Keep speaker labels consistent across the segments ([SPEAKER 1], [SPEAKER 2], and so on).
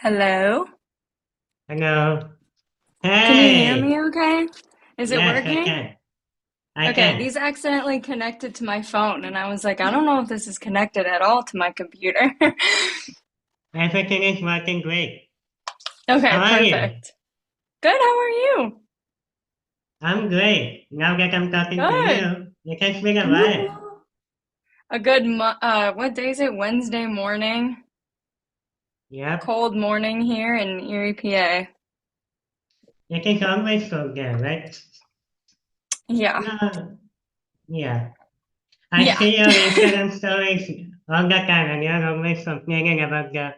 [SPEAKER 1] Hello?
[SPEAKER 2] Hello.
[SPEAKER 1] Can you hear
[SPEAKER 2] Hey.
[SPEAKER 1] me okay? Is it
[SPEAKER 2] Yes, I
[SPEAKER 1] working?
[SPEAKER 2] can. I
[SPEAKER 1] Okay,
[SPEAKER 2] can.
[SPEAKER 1] these accidentally connected to my phone, and I was like, I don't know if this is connected at all to my computer.
[SPEAKER 2] Everything is working great.
[SPEAKER 1] Okay,
[SPEAKER 2] How are you?
[SPEAKER 1] perfect. Good, how are you?
[SPEAKER 2] I'm great. Now that I'm talking to
[SPEAKER 1] Good.
[SPEAKER 2] you, it has been a while.
[SPEAKER 1] Woo. A good what day is it? Wednesday morning.
[SPEAKER 2] Yep.
[SPEAKER 1] Cold morning here in Erie, PA.
[SPEAKER 2] It is always so there, right?
[SPEAKER 1] Yeah.
[SPEAKER 2] No. Yeah. I
[SPEAKER 1] Yeah.
[SPEAKER 2] see your Instagram stories all the time and you're always complaining about the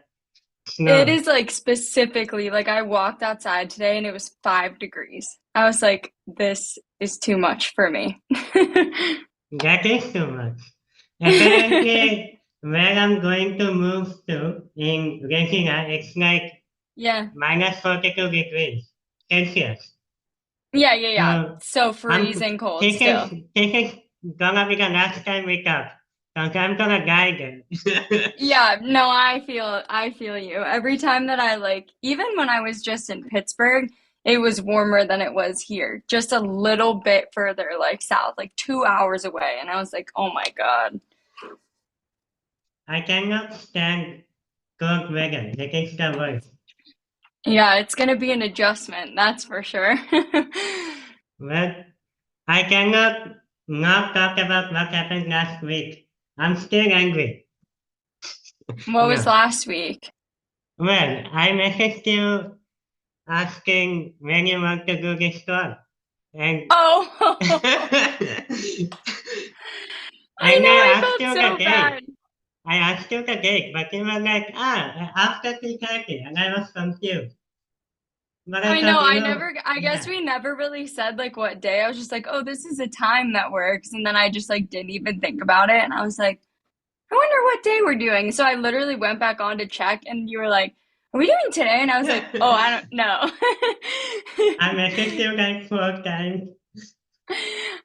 [SPEAKER 1] It
[SPEAKER 2] snow.
[SPEAKER 1] is like specifically like I walked outside today and it was 5 degrees. I was like, this is too much for me.
[SPEAKER 2] That is too much. Apparently, where I'm going to move to in Regina, it's like
[SPEAKER 1] Yeah.
[SPEAKER 2] minus 42 degrees Celsius.
[SPEAKER 1] Yeah, yeah, yeah.
[SPEAKER 2] So
[SPEAKER 1] So
[SPEAKER 2] I'm
[SPEAKER 1] freezing cold
[SPEAKER 2] this
[SPEAKER 1] still.
[SPEAKER 2] is gonna be the last time we talk. Cause I'm gonna die then.
[SPEAKER 1] Yeah, no, I feel you. Every time that I like even when I was just in Pittsburgh, it was warmer than it was here. Just a little bit further like south, like 2 hours away, and I was like, "Oh my God."
[SPEAKER 2] I cannot stand cold weather. That is the worst.
[SPEAKER 1] Yeah, it's gonna be an adjustment, that's for sure.
[SPEAKER 2] But I cannot not talk about what happened last week. I'm still angry.
[SPEAKER 1] What was
[SPEAKER 2] No.
[SPEAKER 1] last week?
[SPEAKER 2] Well, I messaged you asking when you want to do this talk. And
[SPEAKER 1] Oh, I
[SPEAKER 2] and
[SPEAKER 1] know,
[SPEAKER 2] I
[SPEAKER 1] I
[SPEAKER 2] asked
[SPEAKER 1] felt
[SPEAKER 2] you the
[SPEAKER 1] so
[SPEAKER 2] date.
[SPEAKER 1] bad.
[SPEAKER 2] I asked you the date, but you were like, after 3:30, and I was confused. But I
[SPEAKER 1] I know,
[SPEAKER 2] thought,
[SPEAKER 1] I guess
[SPEAKER 2] yeah,
[SPEAKER 1] we never really said like what day. I was just like, oh, this is a time that works. And then I just like didn't even think about it. And I was like, I wonder what day we're doing. So I literally went back on to check and you were like, are we doing today? And I was like, oh, I don't know.
[SPEAKER 2] I messaged you like 4 times.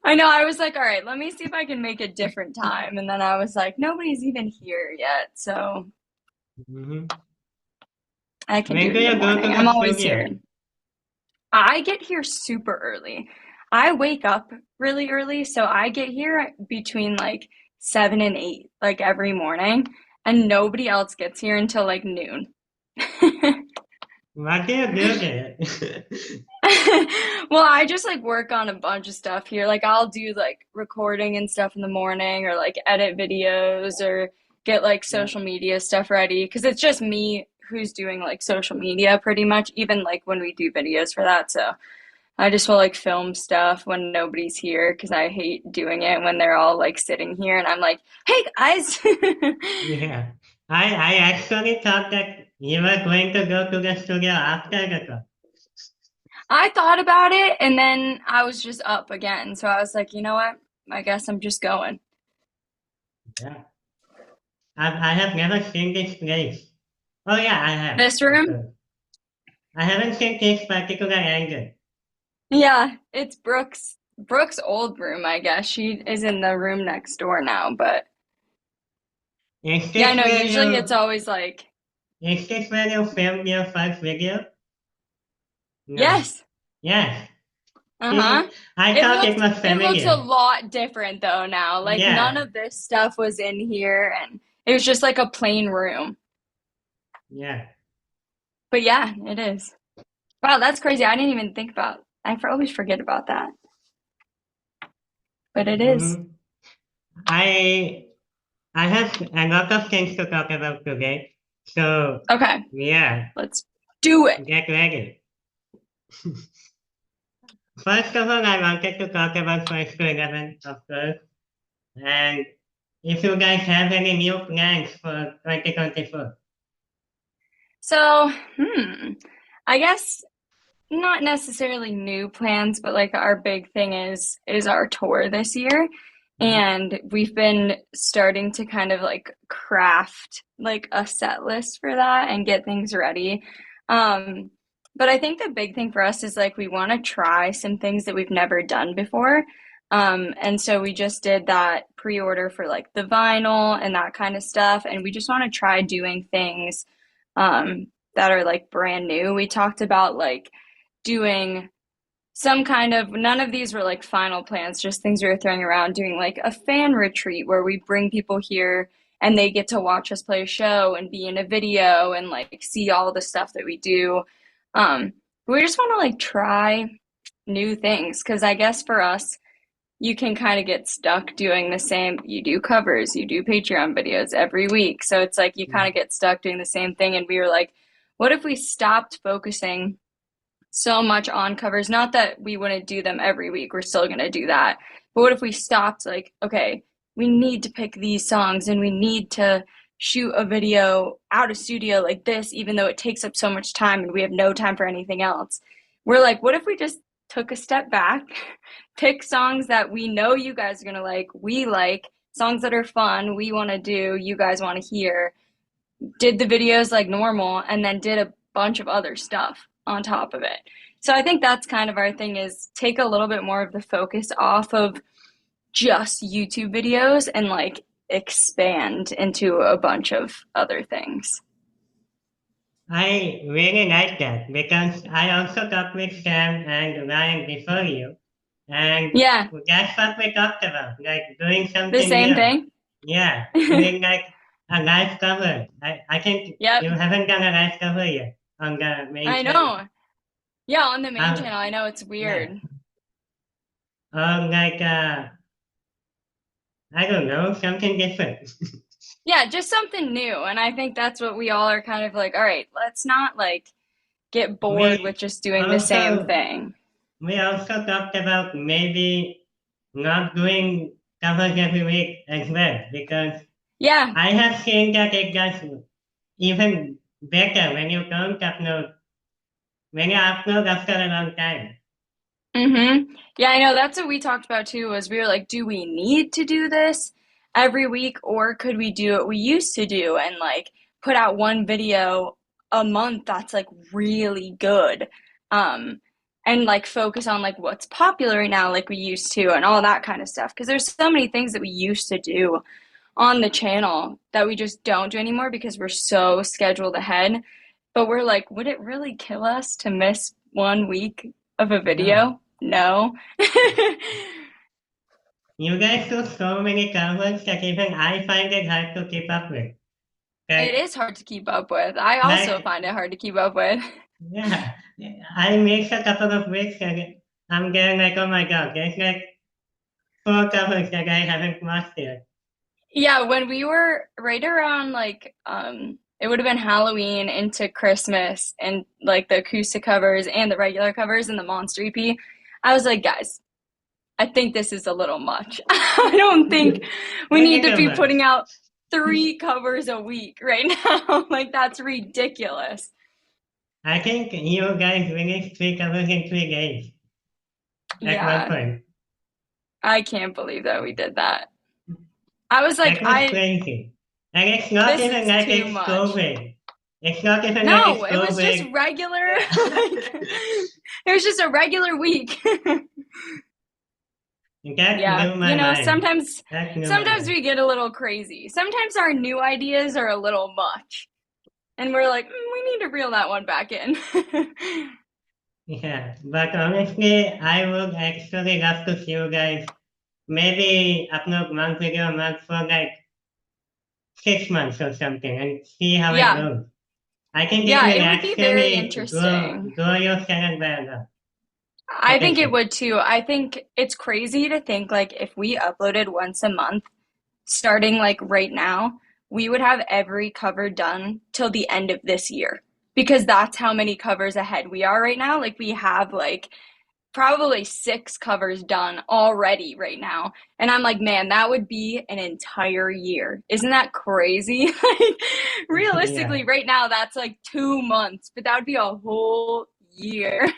[SPEAKER 1] I know, I was like, all right, let me see if I can make a different time. And then I was like, nobody's even here yet. So
[SPEAKER 2] Mhm.
[SPEAKER 1] I can do
[SPEAKER 2] When
[SPEAKER 1] it
[SPEAKER 2] do
[SPEAKER 1] in the
[SPEAKER 2] you go to
[SPEAKER 1] morning.
[SPEAKER 2] the
[SPEAKER 1] I'm always here.
[SPEAKER 2] studio?
[SPEAKER 1] I get here super early. I wake up really early, so I get here between like 7 and 8, like every morning, and nobody else gets here until like noon.
[SPEAKER 2] What do you do there?
[SPEAKER 1] Well, I just like work on a bunch of stuff here. Like I'll do like recording and stuff in the morning or like edit videos or get like
[SPEAKER 2] Yeah.
[SPEAKER 1] social media stuff ready because it's just me who's doing like social media pretty much, even like when we do videos for that. So I just will like film stuff when nobody's here because I hate doing it when they're all like sitting here and I'm like, hey guys.
[SPEAKER 2] Yeah. I actually thought that you were going to go to the studio after the talk.
[SPEAKER 1] I thought about it and then I was just up again. So I was like, you know what? I guess I'm just going.
[SPEAKER 2] Yeah. I have never seen this place. Oh yeah, I have.
[SPEAKER 1] This room?
[SPEAKER 2] Okay. I haven't seen this particular angle.
[SPEAKER 1] Yeah, it's Brooke's old room, I guess. She is in the room next door now, but
[SPEAKER 2] Is
[SPEAKER 1] yeah, I
[SPEAKER 2] this
[SPEAKER 1] know
[SPEAKER 2] where
[SPEAKER 1] usually it's
[SPEAKER 2] you
[SPEAKER 1] always like,
[SPEAKER 2] is this where you filmed your first video? No.
[SPEAKER 1] yes.
[SPEAKER 2] Yes.
[SPEAKER 1] Uh-huh.
[SPEAKER 2] See, I thought it was
[SPEAKER 1] It looks a
[SPEAKER 2] familiar.
[SPEAKER 1] lot different though now. Like none
[SPEAKER 2] Yeah.
[SPEAKER 1] of this stuff was in here and it was just like a plain room.
[SPEAKER 2] Yeah.
[SPEAKER 1] But yeah, it is. Wow, that's crazy. I didn't even think about. Always forget about that. But it is.
[SPEAKER 2] hmm I I have a lot of things to talk about today. So
[SPEAKER 1] Okay,
[SPEAKER 2] yeah,
[SPEAKER 1] let's do it.
[SPEAKER 2] get ready. First of all, I wanted to talk about first to 11, of course. And if you guys have any new plans for 2024.
[SPEAKER 1] So, I guess not necessarily new plans, but like our big thing is our tour this year.
[SPEAKER 2] Mhm.
[SPEAKER 1] And we've been starting to kind of like craft like a set list for that and get things ready. Um, but I think the big thing for us is like we want to try some things that we've never done before. And so we just did that pre-order for like the vinyl and that kind of stuff. And we just want to try doing things that are like brand new. We talked about like doing some kind of, none of these were like final plans, just things we were throwing around, doing like a fan retreat where we bring people here and they get to watch us play a show and be in a video and like see all the stuff that we do. Um, we just want to like try new things because I guess for us, you can kind of get stuck doing the same. You do covers, you do Patreon videos every week. So it's like you kind of get stuck doing the same thing. And we were like, what if we stopped focusing so much on covers? Not that we wouldn't do them every week, we're still going to do that. But what if we stopped, like, okay, we need to pick these songs and we need to shoot a video out of studio like this, even though it takes up so much time and we have no time for anything else? We're like, what if we just took a step back, pick songs that we know you guys are going to like, we like, songs that are fun, we want to do, you guys want to hear, did the videos like normal, and then did a bunch of other stuff on top of it. So I think that's kind of our thing, is take a little bit more of the focus off of just YouTube videos and like expand into a bunch of other things.
[SPEAKER 2] I really like that because I also talked with Sam and Ryan before you, and
[SPEAKER 1] Yeah,
[SPEAKER 2] that's what we talked about, like doing
[SPEAKER 1] the
[SPEAKER 2] something
[SPEAKER 1] same
[SPEAKER 2] new.
[SPEAKER 1] thing.
[SPEAKER 2] Yeah, doing like a live cover. I think
[SPEAKER 1] Yep,
[SPEAKER 2] you haven't done a live cover yet on the main
[SPEAKER 1] I
[SPEAKER 2] channel.
[SPEAKER 1] know. Yeah, on the main
[SPEAKER 2] Um,
[SPEAKER 1] channel, I know it's
[SPEAKER 2] yeah,
[SPEAKER 1] weird.
[SPEAKER 2] like I don't know, something different.
[SPEAKER 1] Yeah, just something new. And I think that's what we all are kind of like, all right, let's not like get
[SPEAKER 2] we
[SPEAKER 1] bored with just doing the same
[SPEAKER 2] also
[SPEAKER 1] thing.
[SPEAKER 2] we also talked about maybe not doing covers every week as well because
[SPEAKER 1] Yeah,
[SPEAKER 2] I have seen that it does even better when you upload after a long time.
[SPEAKER 1] mm-hmm. Yeah, I know that's what we talked about too, was we were like, do we need to do this every week or could we do what we used to do and like put out one video a month that's like really good. Um and like focus on like what's popular right now like we used to and all that kind of stuff because there's so many things that we used to do on the channel that we just don't do anymore because we're so scheduled ahead. But we're like, would it really kill us to miss 1 week of a
[SPEAKER 2] No.
[SPEAKER 1] video? No.
[SPEAKER 2] You guys do so many covers that even I find it hard to keep up with.
[SPEAKER 1] It
[SPEAKER 2] Like,
[SPEAKER 1] is hard to keep up with. I also
[SPEAKER 2] like
[SPEAKER 1] find it hard to keep up with.
[SPEAKER 2] yeah, I miss a couple of weeks and I'm getting like, oh my god, there's like four covers that I haven't watched yet.
[SPEAKER 1] Yeah, when we were right around like it would have been Halloween into Christmas and like the acoustic covers and the regular covers and the Monster EP, I was like, guys, I think this is a little much. I don't think we
[SPEAKER 2] Thank
[SPEAKER 1] need
[SPEAKER 2] you
[SPEAKER 1] to
[SPEAKER 2] so
[SPEAKER 1] be
[SPEAKER 2] much.
[SPEAKER 1] putting out 3 covers a week right now. Like, that's ridiculous.
[SPEAKER 2] I think you guys released three covers in 3 days at one
[SPEAKER 1] Yeah,
[SPEAKER 2] point.
[SPEAKER 1] I can't believe that we did that. I was like,
[SPEAKER 2] That was crazy. And it's not
[SPEAKER 1] this
[SPEAKER 2] even
[SPEAKER 1] is
[SPEAKER 2] like
[SPEAKER 1] too
[SPEAKER 2] it's so
[SPEAKER 1] much.
[SPEAKER 2] big. It's not even like
[SPEAKER 1] No,
[SPEAKER 2] it's
[SPEAKER 1] it
[SPEAKER 2] so
[SPEAKER 1] was just
[SPEAKER 2] big.
[SPEAKER 1] regular,
[SPEAKER 2] Yeah.
[SPEAKER 1] like, it was just a regular week.
[SPEAKER 2] That
[SPEAKER 1] Yeah,
[SPEAKER 2] blew
[SPEAKER 1] you
[SPEAKER 2] my
[SPEAKER 1] know,
[SPEAKER 2] mind.
[SPEAKER 1] sometimes
[SPEAKER 2] That blew my
[SPEAKER 1] sometimes
[SPEAKER 2] mind.
[SPEAKER 1] we get a little crazy. Sometimes our new ideas are a little much. And we're like, we need to reel that one back in.
[SPEAKER 2] Yeah, but honestly, I would actually love to see you guys maybe upload one video a month for like 6 months or something and see how it
[SPEAKER 1] Yeah,
[SPEAKER 2] goes. I think it
[SPEAKER 1] yeah,
[SPEAKER 2] will
[SPEAKER 1] it would be very
[SPEAKER 2] actually
[SPEAKER 1] interesting.
[SPEAKER 2] grow your channel by a lot. I
[SPEAKER 1] I
[SPEAKER 2] can
[SPEAKER 1] think it
[SPEAKER 2] say.
[SPEAKER 1] would too. I think it's crazy to think like if we uploaded once a month, starting like right now, we would have every cover done till the end of this year because that's how many covers ahead we are right now. Like we have like probably 6 covers done already right now. And I'm like, man, that would be an entire year. Isn't that crazy? Like,
[SPEAKER 2] Yeah.
[SPEAKER 1] realistically, right now, that's like 2 months, but that would be a whole year.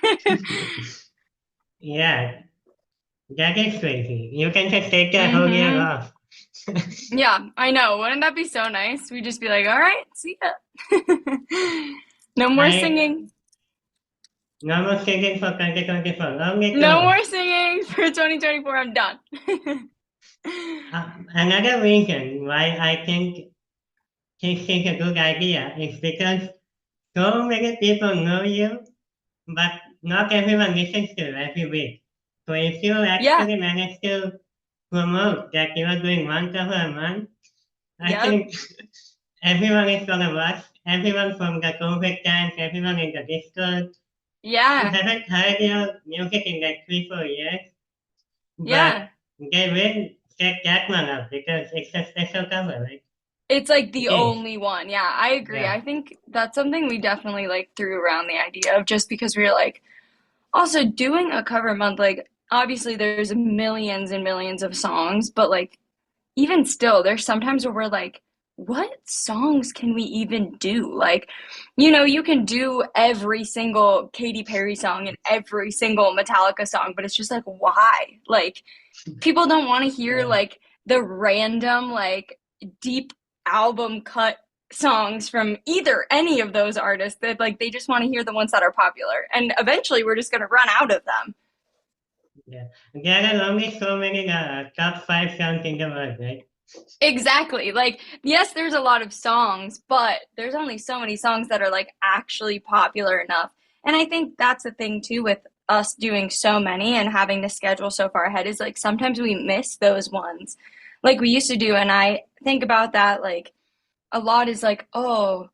[SPEAKER 2] Yeah, that is crazy. You can just take that whole year
[SPEAKER 1] Mm-hmm.
[SPEAKER 2] off.
[SPEAKER 1] Yeah, I know. Wouldn't that be so nice? We'd just be like, all right, see ya. No more
[SPEAKER 2] I
[SPEAKER 1] singing.
[SPEAKER 2] no more singing for 2024. Only
[SPEAKER 1] No
[SPEAKER 2] covers.
[SPEAKER 1] more singing for 2024. I'm done.
[SPEAKER 2] Another reason why I think this is a good idea is because so many people know you, but not everyone listens to you every week. So if you
[SPEAKER 1] Yeah.
[SPEAKER 2] actually manage to promote that you are doing one cover a month, I
[SPEAKER 1] Yep.
[SPEAKER 2] think everyone is gonna watch. Everyone from the COVID times, everyone in the Discord, who
[SPEAKER 1] Yeah.
[SPEAKER 2] haven't heard your music in like 3, 4 years, but
[SPEAKER 1] Yeah.
[SPEAKER 2] they will check that one out because it's a special cover, right?
[SPEAKER 1] It's like
[SPEAKER 2] It
[SPEAKER 1] the
[SPEAKER 2] is.
[SPEAKER 1] only one. Yeah, I agree.
[SPEAKER 2] Yeah.
[SPEAKER 1] I think that's something we definitely like threw around the idea of just because we were like, also doing a cover month, like obviously there's millions and millions of songs, but like even still, there's sometimes where we're like, what songs can we even do? Like, you can do every single Katy Perry song and every single Metallica song, but it's just like, why? Like, people don't want to hear
[SPEAKER 2] Yeah.
[SPEAKER 1] like the random, like, deep album cut songs from either any of those artists that like they just want to hear the ones that are popular. And eventually we're just going to run out of them.
[SPEAKER 2] Yeah. There are only so many top 5 songs in the world, right?
[SPEAKER 1] Exactly. Like, yes, there's a lot of songs, but there's only so many songs that are like actually popular enough. And I think that's the thing too with us doing so many and having the schedule so far ahead is like sometimes we miss those ones like we used to do. And I think about that like a lot is like, oh,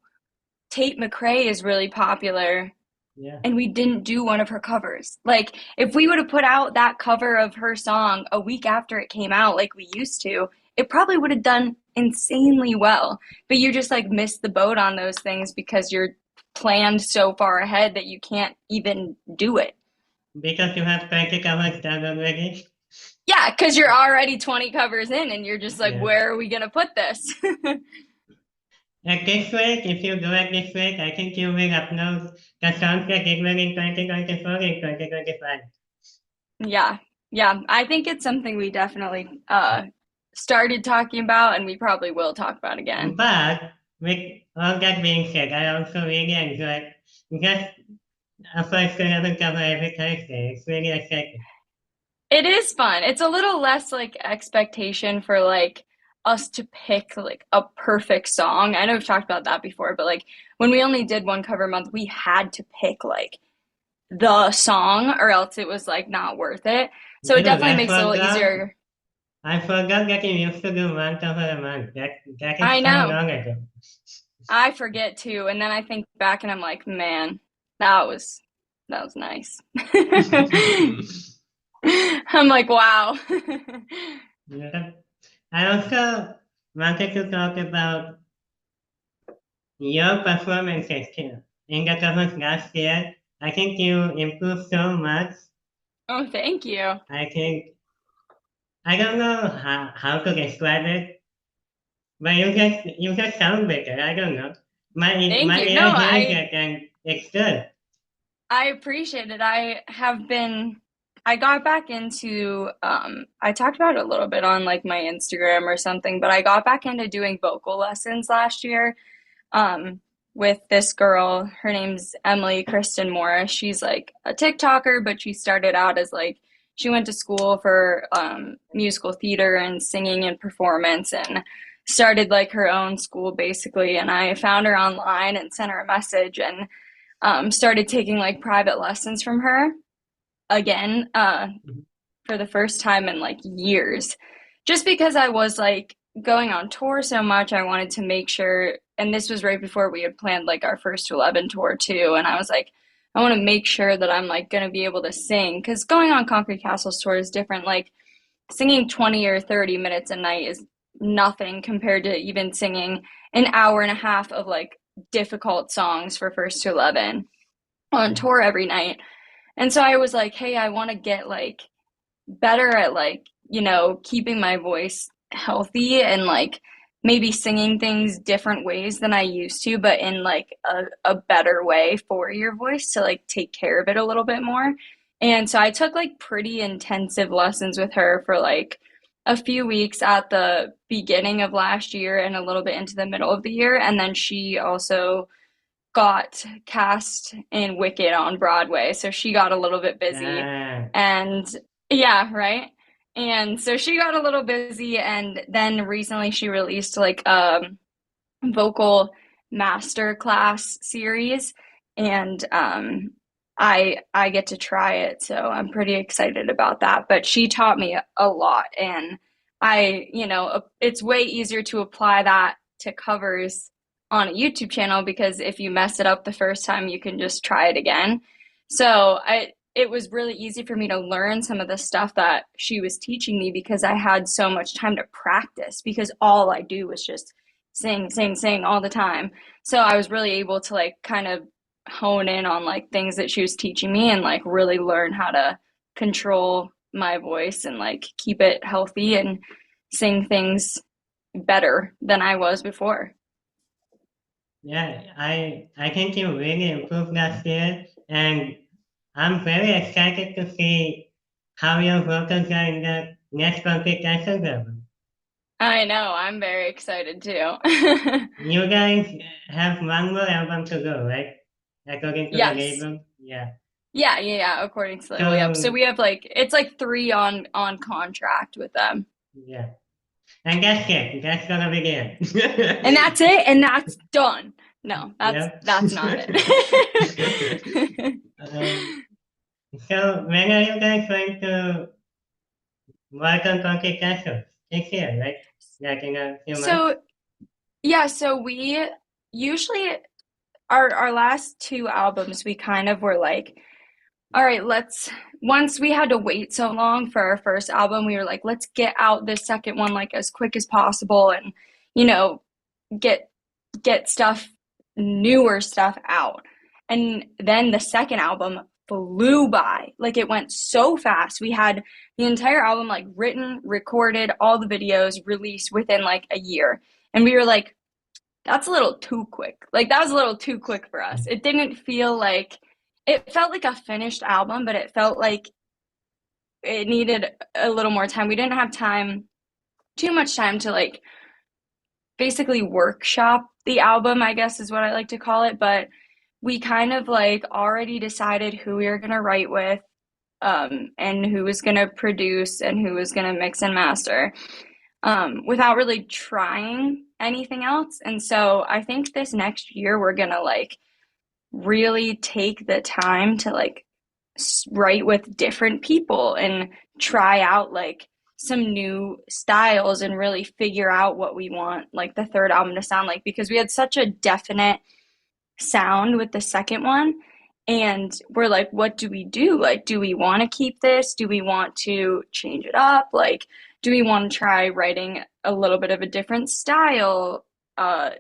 [SPEAKER 1] Tate McRae is really popular
[SPEAKER 2] Yeah.
[SPEAKER 1] and we didn't do one of her covers. Like, if we would have put out that cover of her song a week after it came out, like we used to, it probably would have done insanely well. But you just like missed the boat on those things because you're planned so far ahead that you can't even do it.
[SPEAKER 2] Because you have 20 covers done already.
[SPEAKER 1] Yeah, because you're already 20 covers in and you're just like,
[SPEAKER 2] Yeah.
[SPEAKER 1] where are we going to put this?
[SPEAKER 2] Like this week, if you do it this week, I think you will upload the songs that did well in 2024 in 2025.
[SPEAKER 1] Yeah. Yeah. I think it's something we definitely started talking about and we probably will talk about again.
[SPEAKER 2] But with all that being said, I also really enjoy just a first 11 cover every Thursday. It's really exciting.
[SPEAKER 1] It is fun. It's a little less like expectation for like us to pick like a perfect song. I know we've talked about that before, but like when we only did one cover month, we had to pick like the song or else it was like not worth it. So it
[SPEAKER 2] Dude,
[SPEAKER 1] definitely makes it a little easier.
[SPEAKER 2] I forgot that you used to do one cover a month. That is
[SPEAKER 1] I
[SPEAKER 2] so
[SPEAKER 1] know.
[SPEAKER 2] long ago.
[SPEAKER 1] I forget too, and then I think back and I'm like, man, that was nice. I'm like, wow.
[SPEAKER 2] Yeah. I also wanted to talk about your performances too. In the covers last year, I think you improved so much.
[SPEAKER 1] Oh, thank you.
[SPEAKER 2] I think I don't know how to describe it, but you just sound better. I don't know.
[SPEAKER 1] Thank
[SPEAKER 2] My
[SPEAKER 1] you. No,
[SPEAKER 2] ear hears
[SPEAKER 1] I
[SPEAKER 2] it and it's good.
[SPEAKER 1] I appreciate it. I got back into I talked about it a little bit on like my Instagram or something, but I got back into doing vocal lessons last year um with this girl. Her name's Emily Kristen Morris. She's like a TikToker, but she started out as like she went to school for musical theater and singing and performance and started like her own school basically. And I found her online and sent her a message and started taking like private lessons from her again for the first time in like years. Just because I was like going on tour so much, I wanted to make sure, and this was right before we had planned like our first to 11 tour too. And I was like, I want to make sure that I'm like going to be able to sing because going on Concrete Castle's tour is different. Like singing 20 or 30 minutes a night is nothing compared to even singing an hour and a half of like difficult songs for first to 11 on tour every night. And so I was like, hey, I want to get like better at like, keeping my voice healthy and like maybe singing things different ways than I used to, but in like a better way for your voice to like take care of it a little bit more. And so I took like pretty intensive lessons with her for like a few weeks at the beginning of last year and a little bit into the middle of the year. And then she also got cast in Wicked on Broadway, so she got a little bit busy.
[SPEAKER 2] Ah,
[SPEAKER 1] And yeah, right? And so she got a little busy and then recently she released like vocal master class series, and I get to try it, so I'm pretty excited about that. But she taught me a lot, and it's way easier to apply that to covers on a YouTube channel because if you mess it up the first time, you can just try it again. So it was really easy for me to learn some of the stuff that she was teaching me because I had so much time to practice because all I do was just sing, sing, sing all the time. So I was really able to like kind of hone in on like things that she was teaching me and like really learn how to control my voice and like keep it healthy and sing things better than I was before.
[SPEAKER 2] Yeah, I think you really improved that skill, and I'm very excited to see how your vocals are in the next Conflict Answers album.
[SPEAKER 1] I know, I'm very excited too.
[SPEAKER 2] You guys have one more album to go, right? According to the
[SPEAKER 1] Yes.
[SPEAKER 2] label. Yeah.
[SPEAKER 1] Yeah, according to the label. Yep. So
[SPEAKER 2] So
[SPEAKER 1] we have like it's like three on contract with them.
[SPEAKER 2] yeah. And that's it. That's gonna be
[SPEAKER 1] And
[SPEAKER 2] it.
[SPEAKER 1] that's it, and that's done. No, that's
[SPEAKER 2] Yep.
[SPEAKER 1] that's not it.
[SPEAKER 2] um, so when are you guys going to work on Conflict Answers? This year, right? Like in a few months?
[SPEAKER 1] So yeah, so we usually our last two albums we kind of were like, all right, let's once we had to wait so long for our first album, we were like, let's get out this second one like as quick as possible and you know, get get stuff newer stuff out. And then the second album flew by. Like it went so fast. We had the entire album like written, recorded, all the videos released within like a year. And we were like, that's a little too quick. Like that was a little too quick for us. It didn't feel like it felt like a finished album, but it felt like it needed a little more time. We didn't have time, too much time to like basically workshop the album, I guess is what I like to call it. But we kind of like already decided who we were going to write with, and who was going to produce and who was going to mix and master, without really trying anything else. And so I think this next year we're going to like really take the time to like write with different people and try out like some new styles and really figure out what we want like the third album to sound like because we had such a definite sound with the second one and we're like what do we do, like do we want to keep this, do we want to change it up, like do we want to try writing a little bit of a different style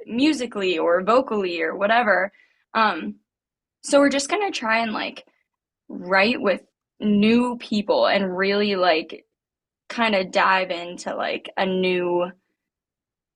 [SPEAKER 1] musically or vocally or whatever. So we're just gonna try and like write with new people and really like kind of dive into like a new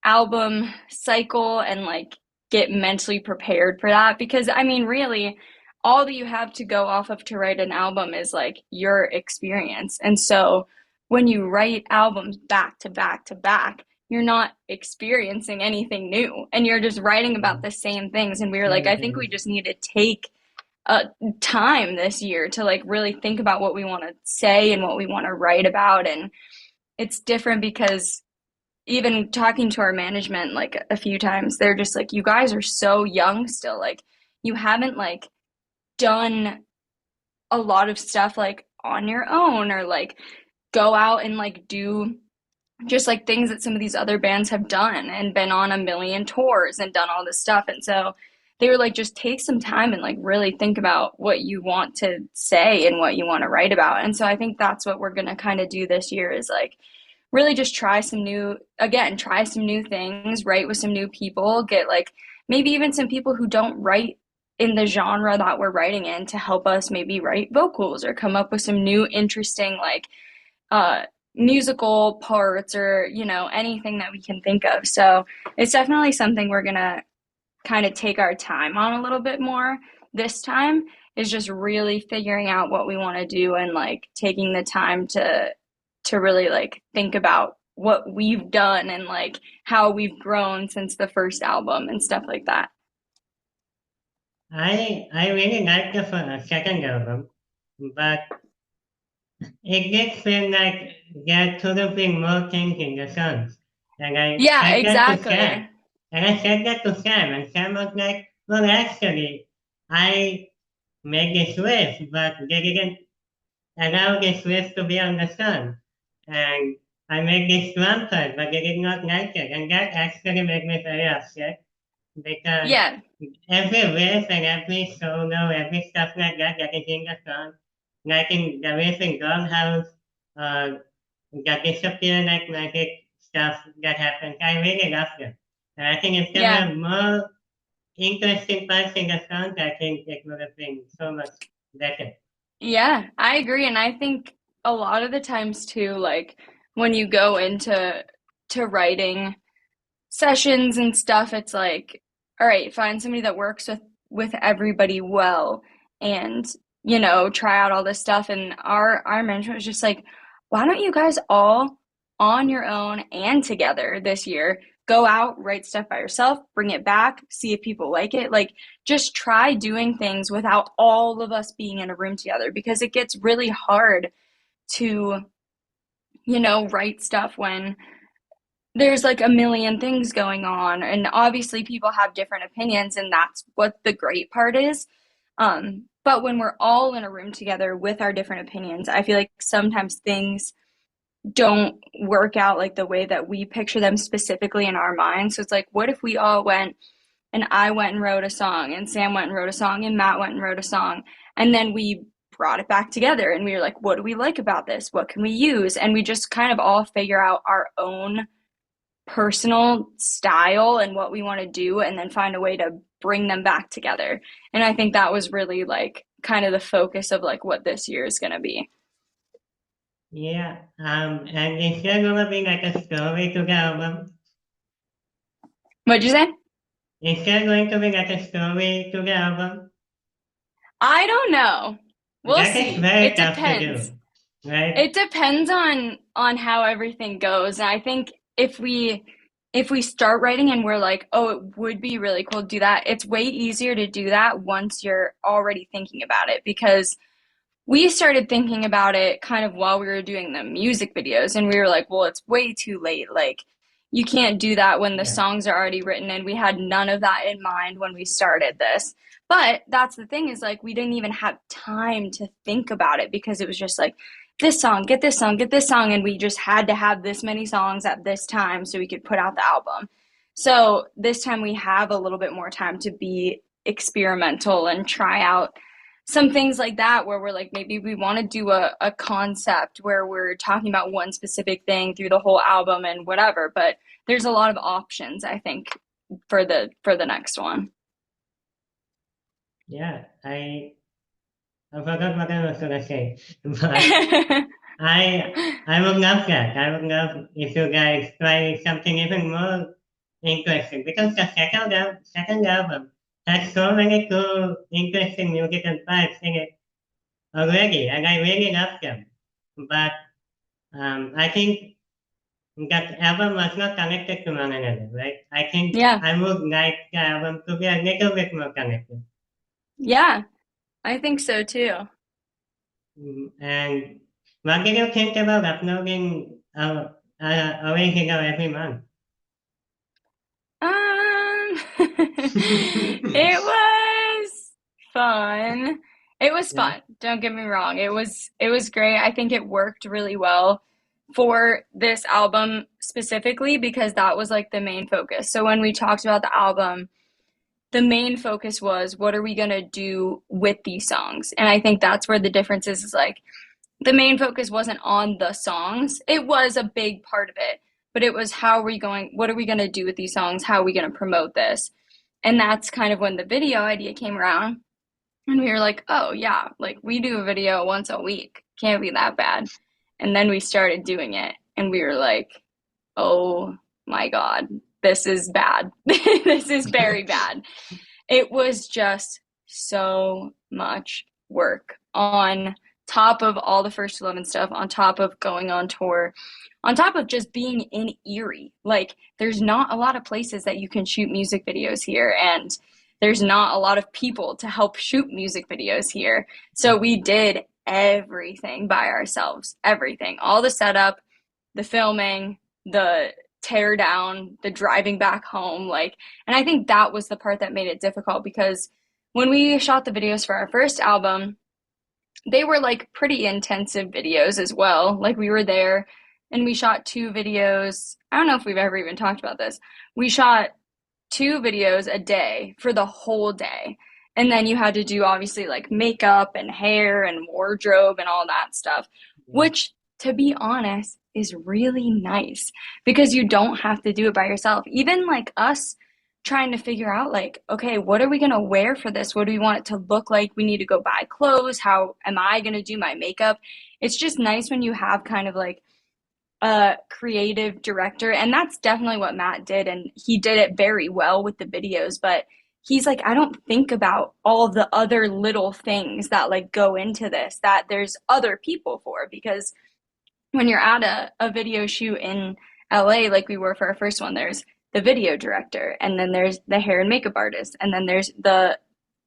[SPEAKER 1] album cycle and like get mentally prepared for that because I mean really all that you have to go off of to write an album is like your experience. And so when you write albums back to back to back, you're not experiencing anything new and you're just writing about the same things. And we were like,
[SPEAKER 2] Same
[SPEAKER 1] I think we
[SPEAKER 2] thing.
[SPEAKER 1] just need to take time this year to like really think about what we want to say and what we want to write about. And it's different because even talking to our management like a few times, they're just like, you guys are so young still. Like you haven't like done a lot of stuff like on your own or like go out and like do just like things that some of these other bands have done and been on a million tours and done all this stuff. And so they were like, just take some time and like really think about what you want to say and what you want to write about. And so I think that's what we're going to kind of do this year is like really just try some new things, write with some new people, get like maybe even some people who don't write in the genre that we're writing in to help us maybe write vocals or come up with some new interesting like uh musical parts or anything that we can think of. So it's definitely something we're gonna kind of take our time on a little bit more this time, is just really figuring out what we want to do and like taking the time to really like think about what we've done and like how we've grown since the first album and stuff like that.
[SPEAKER 2] I really like the second album, but it did feel like there could have been more things in the songs, and
[SPEAKER 1] Yeah,
[SPEAKER 2] I get to
[SPEAKER 1] exactly.
[SPEAKER 2] sad. And I said that to Sam, and Sam was like, well, actually, I made this list, but they didn't allow this list to be on the sun. And I made this drum part, but they did not like it. And that actually made me very upset because
[SPEAKER 1] Yeah.
[SPEAKER 2] every riff and every solo, every stuff like that is in the song, like in the riff in House, uh, the disappear like magic stuff that happens, I really love them. And I think if there
[SPEAKER 1] Yeah.
[SPEAKER 2] were more interesting parts in the song, I think it would have been so much better.
[SPEAKER 1] Yeah, I agree. And I think a lot of the times too, like when you go into writing sessions and stuff, it's like, all right, find somebody that works with everybody well and, try out all this stuff. And our management was just like, why don't you guys all on your own and together this year go out, write stuff by yourself, bring it back, see if people like it. Like just try doing things without all of us being in a room together because it gets really hard to, write stuff when there's like a million things going on and obviously people have different opinions and that's what the great part is. But when we're all in a room together with our different opinions, I feel like sometimes things don't work out like the way that we picture them specifically in our minds. So it's like, what if we all went and I went and wrote a song and Sam went and wrote a song and Matt went and wrote a song and then we brought it back together and we were like, what do we like about this? What can we use? And we just kind of all figure out our own personal style and what we want to do and then find a way to bring them back together. And I think that was really like kind of the focus of like what this year is going to be.
[SPEAKER 2] Yeah, and is there gonna be like a story to the album?
[SPEAKER 1] What'd you say?
[SPEAKER 2] Is there going to be like a story to the album?
[SPEAKER 1] I don't know. We'll
[SPEAKER 2] That is
[SPEAKER 1] see.
[SPEAKER 2] very
[SPEAKER 1] It
[SPEAKER 2] tough to do,
[SPEAKER 1] depends.
[SPEAKER 2] right?
[SPEAKER 1] It depends on how everything goes. And I think if we start writing and we're like, oh, it would be really cool to do that, it's way easier to do that once you're already thinking about it because we started thinking about it kind of while we were doing the music videos and we were like, well, it's way too late. Like you can't do that when the
[SPEAKER 2] Yeah.
[SPEAKER 1] songs are already written and we had none of that in mind when we started this. But that's the thing is like we didn't even have time to think about it because it was just like this song, get this song, get this song and we just had to have this many songs at this time so we could put out the album. So this time we have a little bit more time to be experimental and try out some things like that where we're like maybe we want to do a concept where we're talking about one specific thing through the whole album and whatever, but there's a lot of options I think for the next one.
[SPEAKER 2] Yeah, I forgot what I was gonna say, but I would love that. I would love if you guys try something even more interesting because the second album has so many cool, interesting musical parts in it already, and I really love them. But I think that album was not connected to one another, right? I think
[SPEAKER 1] Yeah,
[SPEAKER 2] I would like the album to be a little bit more connected.
[SPEAKER 1] yeah, I think so too.
[SPEAKER 2] And what did you think about uploading original every month?
[SPEAKER 1] It was fun. It was
[SPEAKER 2] Yeah,
[SPEAKER 1] fun. Don't get me wrong. It was great. I think it worked really well for this album specifically because that was like the main focus. So when we talked about the album, the main focus was what are we going to do with these songs? And I think that's where the difference is like the main focus wasn't on the songs. It was a big part of it, but it was what are we going to do with these songs? How are we going to promote this? And that's kind of when the video idea came around. And we were like, oh, yeah, like we do a video once a week. Can't be that bad. And then we started doing it. And we were like, oh my God, this is bad. This is very bad. It was just so much work on top of all the First 11 stuff, on top of going on tour, on top of just being in Erie. Like, there's not a lot of places that you can shoot music videos here, and there's not a lot of people to help shoot music videos here. So we did everything by ourselves, everything, all the setup, the filming, the tear down, the driving back home, like, and I think that was the part that made it difficult because when we shot the videos for our first album, they were like pretty intensive videos as well. Like we were there and we shot two videos. I don't know if we've ever even talked about this. We shot two videos a day for the whole day. And then you had to do obviously like makeup and hair and wardrobe and all that stuff,
[SPEAKER 2] Yeah.
[SPEAKER 1] which to be honest is really nice because you don't have to do it by yourself. Even like us trying to figure out like, okay, what are we going to wear for this? What do we want it to look like? We need to go buy clothes. How am I going to do my makeup? It's just nice when you have kind of like a creative director, and that's definitely what Matt did, and he did it very well with the videos, but he's like, I don't think about all the other little things that like go into this that there's other people for, because when you're at a video shoot in LA like we were for our first one, there's the video director, and then there's the hair and makeup artist, and then there's the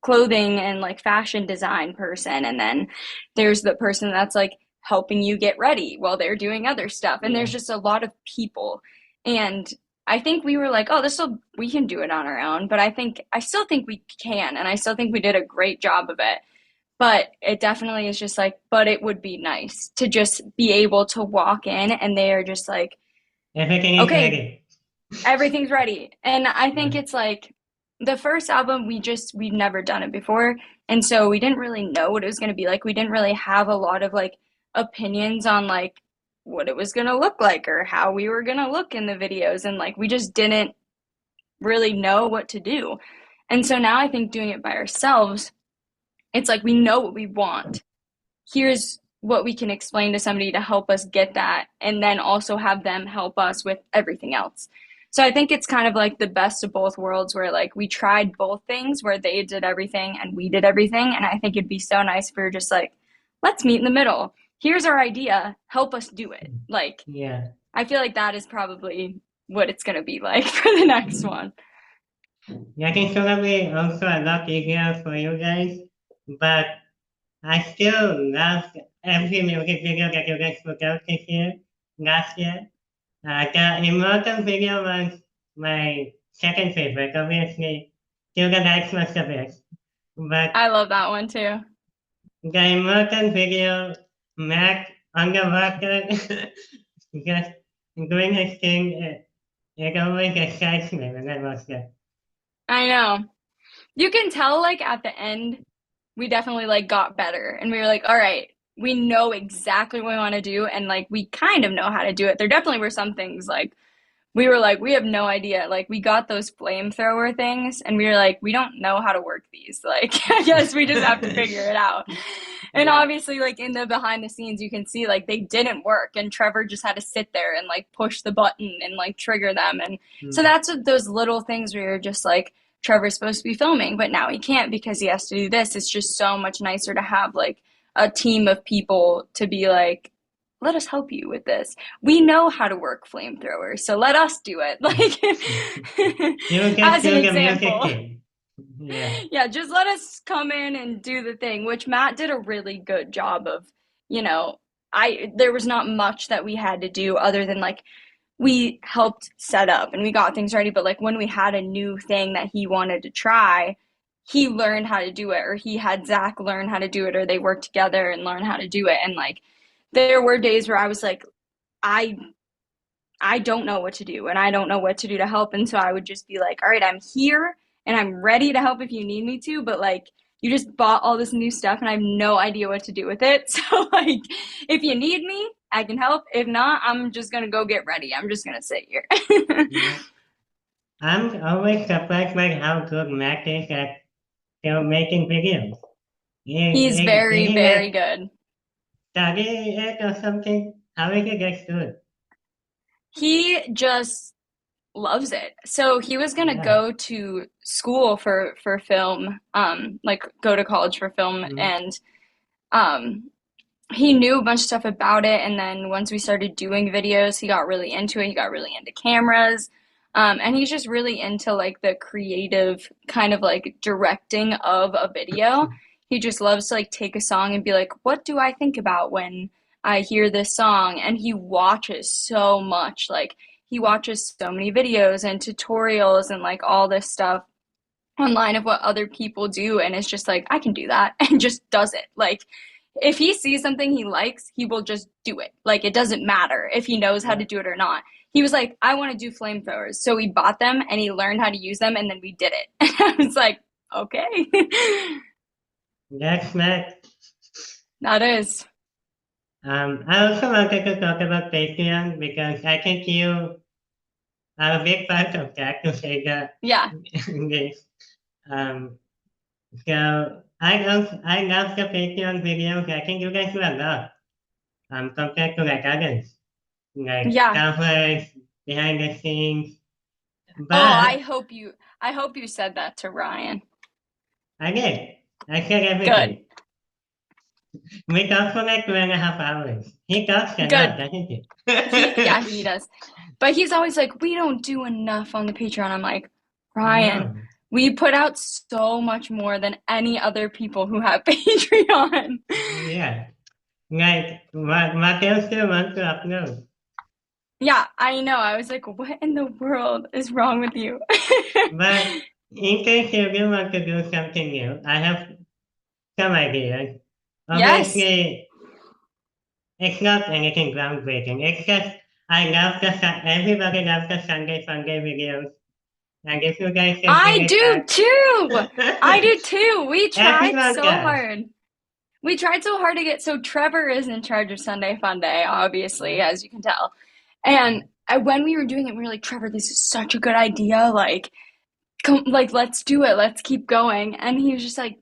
[SPEAKER 1] clothing and like fashion design person, and then there's the person that's like helping you get ready while they're doing other stuff, and there's
[SPEAKER 2] Yeah.
[SPEAKER 1] just a lot of people. And I think we were like, oh, this will, we can do it on our own, but I still think we can, and I still think we did a great job of it. But it definitely is just like, but it would be nice to just be able to walk in and they are just like,
[SPEAKER 2] Everything is
[SPEAKER 1] okay,
[SPEAKER 2] ready.
[SPEAKER 1] everything's ready. And I think
[SPEAKER 2] Yeah.
[SPEAKER 1] it's like the first album, we've never done it before. And so we didn't really know what it was going to be like. We didn't really have a lot of like opinions on like what it was going to look like or how we were going to look in the videos. And like we just didn't really know what to do. And so now I think doing it by ourselves, it's like we know what we want. Here's what we can explain to somebody to help us get that, and then also have them help us with everything else. So I think it's kind of like the best of both worlds where like we tried both things where they did everything and we did everything, and I think it'd be so nice for just like, let's meet in the middle. Here's our idea, help us do it. Like
[SPEAKER 2] Yeah.
[SPEAKER 1] I feel like that is probably what it's going to be like for the next one.
[SPEAKER 2] Yeah, I think probably also a lot easier for you guys, but I still love every music video that you guys put out this year, last year. The Immortal video was my second favorite, obviously. Still the next was the best. But
[SPEAKER 1] I love that one too.
[SPEAKER 2] the Immortal video, Mac underwater, just doing his thing, it always excites me when I watch that.
[SPEAKER 1] I know. You can tell like at the end we definitely like got better and we were like, all right, we know exactly what we want to do and like we kind of know how to do it. There definitely were some things like we were like, we have no idea. Like we got those flamethrower things and we were like, we don't know how to work these. Like I guess we just have to figure it out. And
[SPEAKER 2] Yeah.
[SPEAKER 1] obviously like in the behind the scenes you can see like they didn't work and Trevor just had to sit there and like push the button and like trigger them. And so
[SPEAKER 2] Mm.
[SPEAKER 1] that's what those little things where you're just like, Trevor's supposed to be filming, but now he can't because he has to do this. It's just so much nicer to have like a team of people to be like, let us help you with this. We know how to work flamethrowers, so let us do it. Like,
[SPEAKER 2] You just
[SPEAKER 1] as an
[SPEAKER 2] do the music
[SPEAKER 1] example.
[SPEAKER 2] thing. Yeah.
[SPEAKER 1] Yeah, just let us come in and do the thing, which Matt did a really good job of, you know, there was not much that we had to do other than like we helped set up and we got things ready, but like when we had a new thing that he wanted to try, he learned how to do it, or he had Zach learn how to do it, or they worked together and learn how to do it. And like there were days where I was like, I I don't know what to do and I don't know what to do to help. And so I would just be like, all right, I'm here and I'm ready to help if you need me to, but like you just bought all this new stuff and I have no idea what to do with it. So like if you need me, I can help. If not, I'm just gonna go get ready. I'm just gonna sit here.
[SPEAKER 2] Yeah. I'm always surprised by how good Mac is at making videos.
[SPEAKER 1] He's
[SPEAKER 2] Did
[SPEAKER 1] very,
[SPEAKER 2] he
[SPEAKER 1] very
[SPEAKER 2] like
[SPEAKER 1] good.
[SPEAKER 2] study it or something? How is it that good?
[SPEAKER 1] He just loves it. So he was gonna
[SPEAKER 2] Yeah.
[SPEAKER 1] go to school for film, like go to college for film,
[SPEAKER 2] Mm-hmm.
[SPEAKER 1] and um he knew a bunch of stuff about it. And then once we started doing videos, he got really into it. He got really into cameras. And he's just really into like the creative kind of like directing of a video. He just loves to like take a song and be like, what do I think about when I hear this song? And he watches so much. Like he watches so many videos and tutorials and like all this stuff online of what other people do, and it's just like I can do that and just does it. Like if he sees something he likes, he will just do it. Like it doesn't matter if he knows how to
[SPEAKER 2] Yeah.
[SPEAKER 1] do it or not. He was like, I want to do flamethrowers. So we bought them and he learned how to use them and then we did it. And I was like, okay.
[SPEAKER 2] That's next.
[SPEAKER 1] That is.
[SPEAKER 2] I also wanted to talk about Patreon because I think you are a big part of that to say that
[SPEAKER 1] Yeah.
[SPEAKER 2] this. Um, so I love the Patreon videos. I think you guys do a lot compared to like others, like
[SPEAKER 1] Yeah.
[SPEAKER 2] covers, behind the scenes.
[SPEAKER 1] Oh,
[SPEAKER 2] But
[SPEAKER 1] I hope you said that to Ryan.
[SPEAKER 2] I did. I said
[SPEAKER 1] Good.
[SPEAKER 2] everything. We talked for like 2.5 hours. He talks a lot,
[SPEAKER 1] Good.
[SPEAKER 2] doesn't he?
[SPEAKER 1] He does. But he's always like, we don't do enough on the Patreon. I'm like, Ryan,
[SPEAKER 2] No.
[SPEAKER 1] we put out so much more than any other people who have Patreon.
[SPEAKER 2] Yeah. Like, what else do you want to upload?
[SPEAKER 1] Yeah, I know. I was like, what in the world is wrong with you?
[SPEAKER 2] But in case you do want to do something new, I have some ideas.
[SPEAKER 1] Yes.
[SPEAKER 2] Obviously, it's not anything groundbreaking. It's just I love everybody loves the Sunday Funday videos. And if you guys can bring
[SPEAKER 1] I
[SPEAKER 2] it
[SPEAKER 1] do
[SPEAKER 2] back,
[SPEAKER 1] too. I do too. We tried
[SPEAKER 2] everyone
[SPEAKER 1] so
[SPEAKER 2] does.
[SPEAKER 1] hard. We tried so hard to get, so Trevor is in charge of Sunday Fun Day, obviously,
[SPEAKER 2] Yeah.
[SPEAKER 1] as you can tell. And when we were doing it, we were like, Trevor, this is such a good idea. Like, come, like, let's do it. Let's keep going. And he was just like,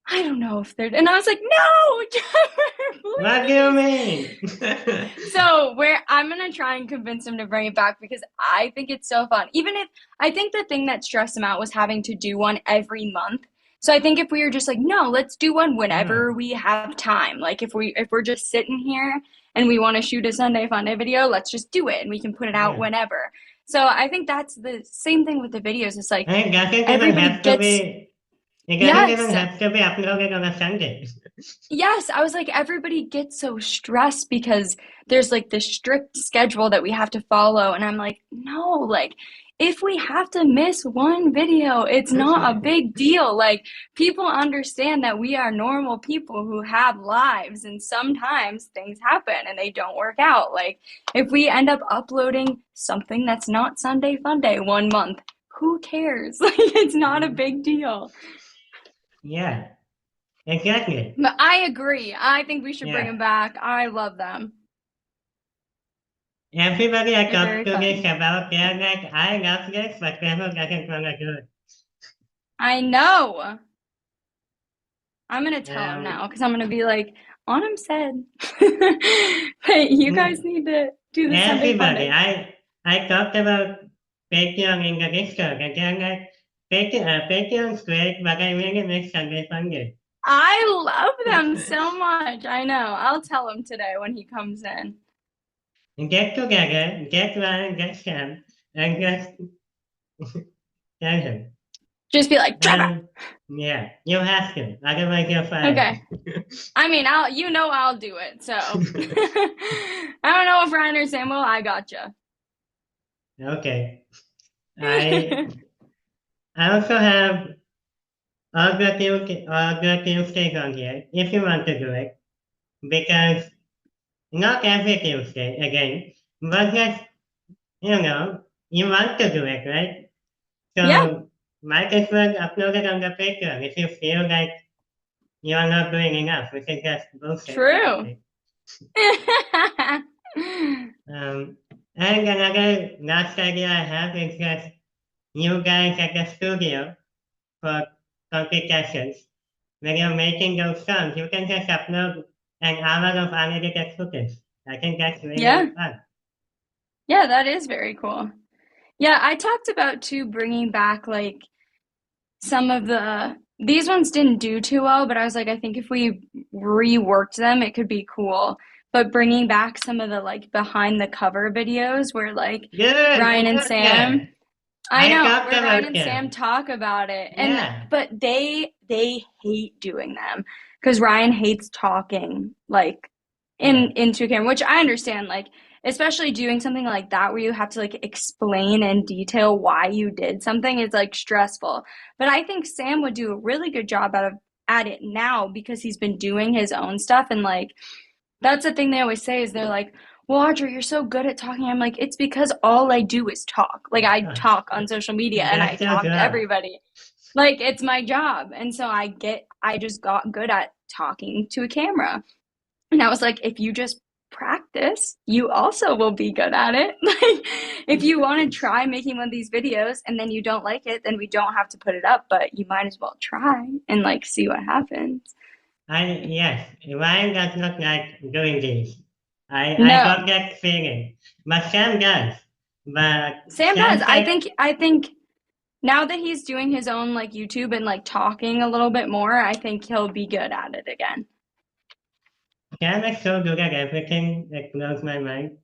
[SPEAKER 1] I don't know if they're, and I was like, no, Trevor,
[SPEAKER 2] What do you
[SPEAKER 1] please.
[SPEAKER 2] mean?
[SPEAKER 1] So I'm gonna try and convince him to bring it back because I think it's so fun. Even if I think the thing that stressed him out was having to do one every month. So I think if we were just like, no, let's do one whenever
[SPEAKER 2] No.
[SPEAKER 1] we have time. Like if we're just sitting here and we want to shoot a Sunday Funday video, let's just do it and we can put it out
[SPEAKER 2] Yeah.
[SPEAKER 1] whenever. So I think that's the same thing with the videos. It's like
[SPEAKER 2] And it doesn't even
[SPEAKER 1] everybody
[SPEAKER 2] have to
[SPEAKER 1] gets
[SPEAKER 2] be. It doesn't even
[SPEAKER 1] yes.
[SPEAKER 2] have to be uploaded on a Sunday.
[SPEAKER 1] Yes, I was like, everybody gets so stressed because there's like this strict schedule that we have to follow. And I'm like, no, like, if we have to miss one video, it's not a big deal. Like, people understand that we are normal people who have lives, and sometimes things happen and they don't work out. Like, if we end up uploading something that's not Sunday Fun Day one month, who cares? Like, it's not a big deal.
[SPEAKER 2] Yeah, exactly.
[SPEAKER 1] But I agree. I think we should bring
[SPEAKER 2] Yeah.
[SPEAKER 1] them back. I love them.
[SPEAKER 2] Everybody I
[SPEAKER 1] They're
[SPEAKER 2] talk
[SPEAKER 1] very
[SPEAKER 2] to this
[SPEAKER 1] fun.
[SPEAKER 2] about, they're like, I love this, but Trevor doesn't want to do it.
[SPEAKER 1] I know. I'm gonna tell him
[SPEAKER 2] Um,
[SPEAKER 1] now because I'm gonna be like, Aunim said, hey, you guys
[SPEAKER 2] mm,
[SPEAKER 1] need to do the Sunday fun
[SPEAKER 2] everybody,
[SPEAKER 1] day.
[SPEAKER 2] I talked about Patreon in the Discord, and they're like, Patreon's great, but I really miss Sunday Funday.
[SPEAKER 1] I love them so much. I know. I'll tell him today when he comes in.
[SPEAKER 2] Get together, get Ryan, get Sam, and just tell him.
[SPEAKER 1] Just be like, Trevor.
[SPEAKER 2] Yeah, you have to, otherwise you're fired.
[SPEAKER 1] Okay. I mean, I'll do it. So I don't know if Ryan or Sam will. I gotcha.
[SPEAKER 2] Okay. I I also have Audra Tuesdays on here, if you want to do it, because not every Tuesday, again, but just, you want to do it, right?
[SPEAKER 1] Yeah,
[SPEAKER 2] So, might as well upload it on the Patreon if you feel like you are not doing enough, which is just bullshit,
[SPEAKER 1] true.
[SPEAKER 2] obviously. Um, and another last idea I have is just you guys at the studio for concrete sessions. When you're making those songs, you can just upload an hour of unedited footage. I think that's
[SPEAKER 1] Yeah.
[SPEAKER 2] really fun.
[SPEAKER 1] Yeah, that is very cool. Yeah, I talked about too bringing back like some of these ones didn't do too well, but I was like, I think if we reworked them, it could be cool. But bringing back some of the like behind the cover videos where like
[SPEAKER 2] Good,
[SPEAKER 1] Ryan
[SPEAKER 2] I
[SPEAKER 1] and
[SPEAKER 2] got that.
[SPEAKER 1] Sam, I
[SPEAKER 2] I
[SPEAKER 1] know,
[SPEAKER 2] talked
[SPEAKER 1] where Ryan
[SPEAKER 2] about
[SPEAKER 1] and Sam
[SPEAKER 2] them.
[SPEAKER 1] talk about it. And
[SPEAKER 2] Yeah,
[SPEAKER 1] but they hate doing them because Ryan hates talking like
[SPEAKER 2] yeah,
[SPEAKER 1] into camera, which I understand. Like especially doing something like that where you have to like explain in detail why you did something is like stressful. But I think Sam would do a really good job at it now because he's been doing his own stuff and like that's the thing they always say is they're like, well, Audrey, you're so good at talking. I'm like, it's because all I do is talk. Like I talk on social media and I
[SPEAKER 2] That's so
[SPEAKER 1] talk to
[SPEAKER 2] good.
[SPEAKER 1] everybody. Like it's my job. And so I just got good at talking to a camera. And I was like, if you just practice, you also will be good at it. Like if you want to try making one of these videos and then you don't like it, then we don't have to put it up, but you might as well try and like see what happens.
[SPEAKER 2] Yes, Ryan does not like doing this. I got
[SPEAKER 1] No.
[SPEAKER 2] that feeling. But Sam does. But
[SPEAKER 1] Sam
[SPEAKER 2] Sam
[SPEAKER 1] does.
[SPEAKER 2] said,
[SPEAKER 1] I think now that he's doing his own like YouTube and like talking a little bit more, I think he'll be good at it again.
[SPEAKER 2] Sam is so good at everything that blows my mind.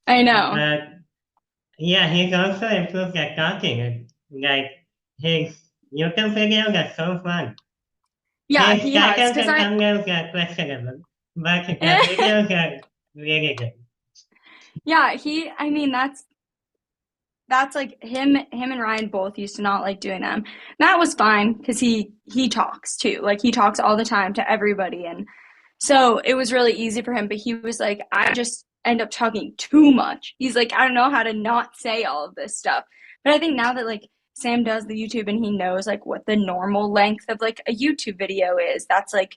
[SPEAKER 1] I know.
[SPEAKER 2] But yeah, he's also improved at talking. Like his YouTube videos are so fun.
[SPEAKER 1] Yeah,
[SPEAKER 2] His
[SPEAKER 1] he has
[SPEAKER 2] titles
[SPEAKER 1] because
[SPEAKER 2] and
[SPEAKER 1] I
[SPEAKER 2] thumbnails are questionable, but the videos are really good.
[SPEAKER 1] yeah, I mean that's like him and Ryan both used to not like doing them. Matt was fine because he talks too. Like he talks all the time to everybody and so it was really easy for him, but he was like, I just end up talking too much. He's like, I don't know how to not say all of this stuff. But I think now that like Sam does the YouTube and he knows like what the normal length of like a YouTube video is, that's like,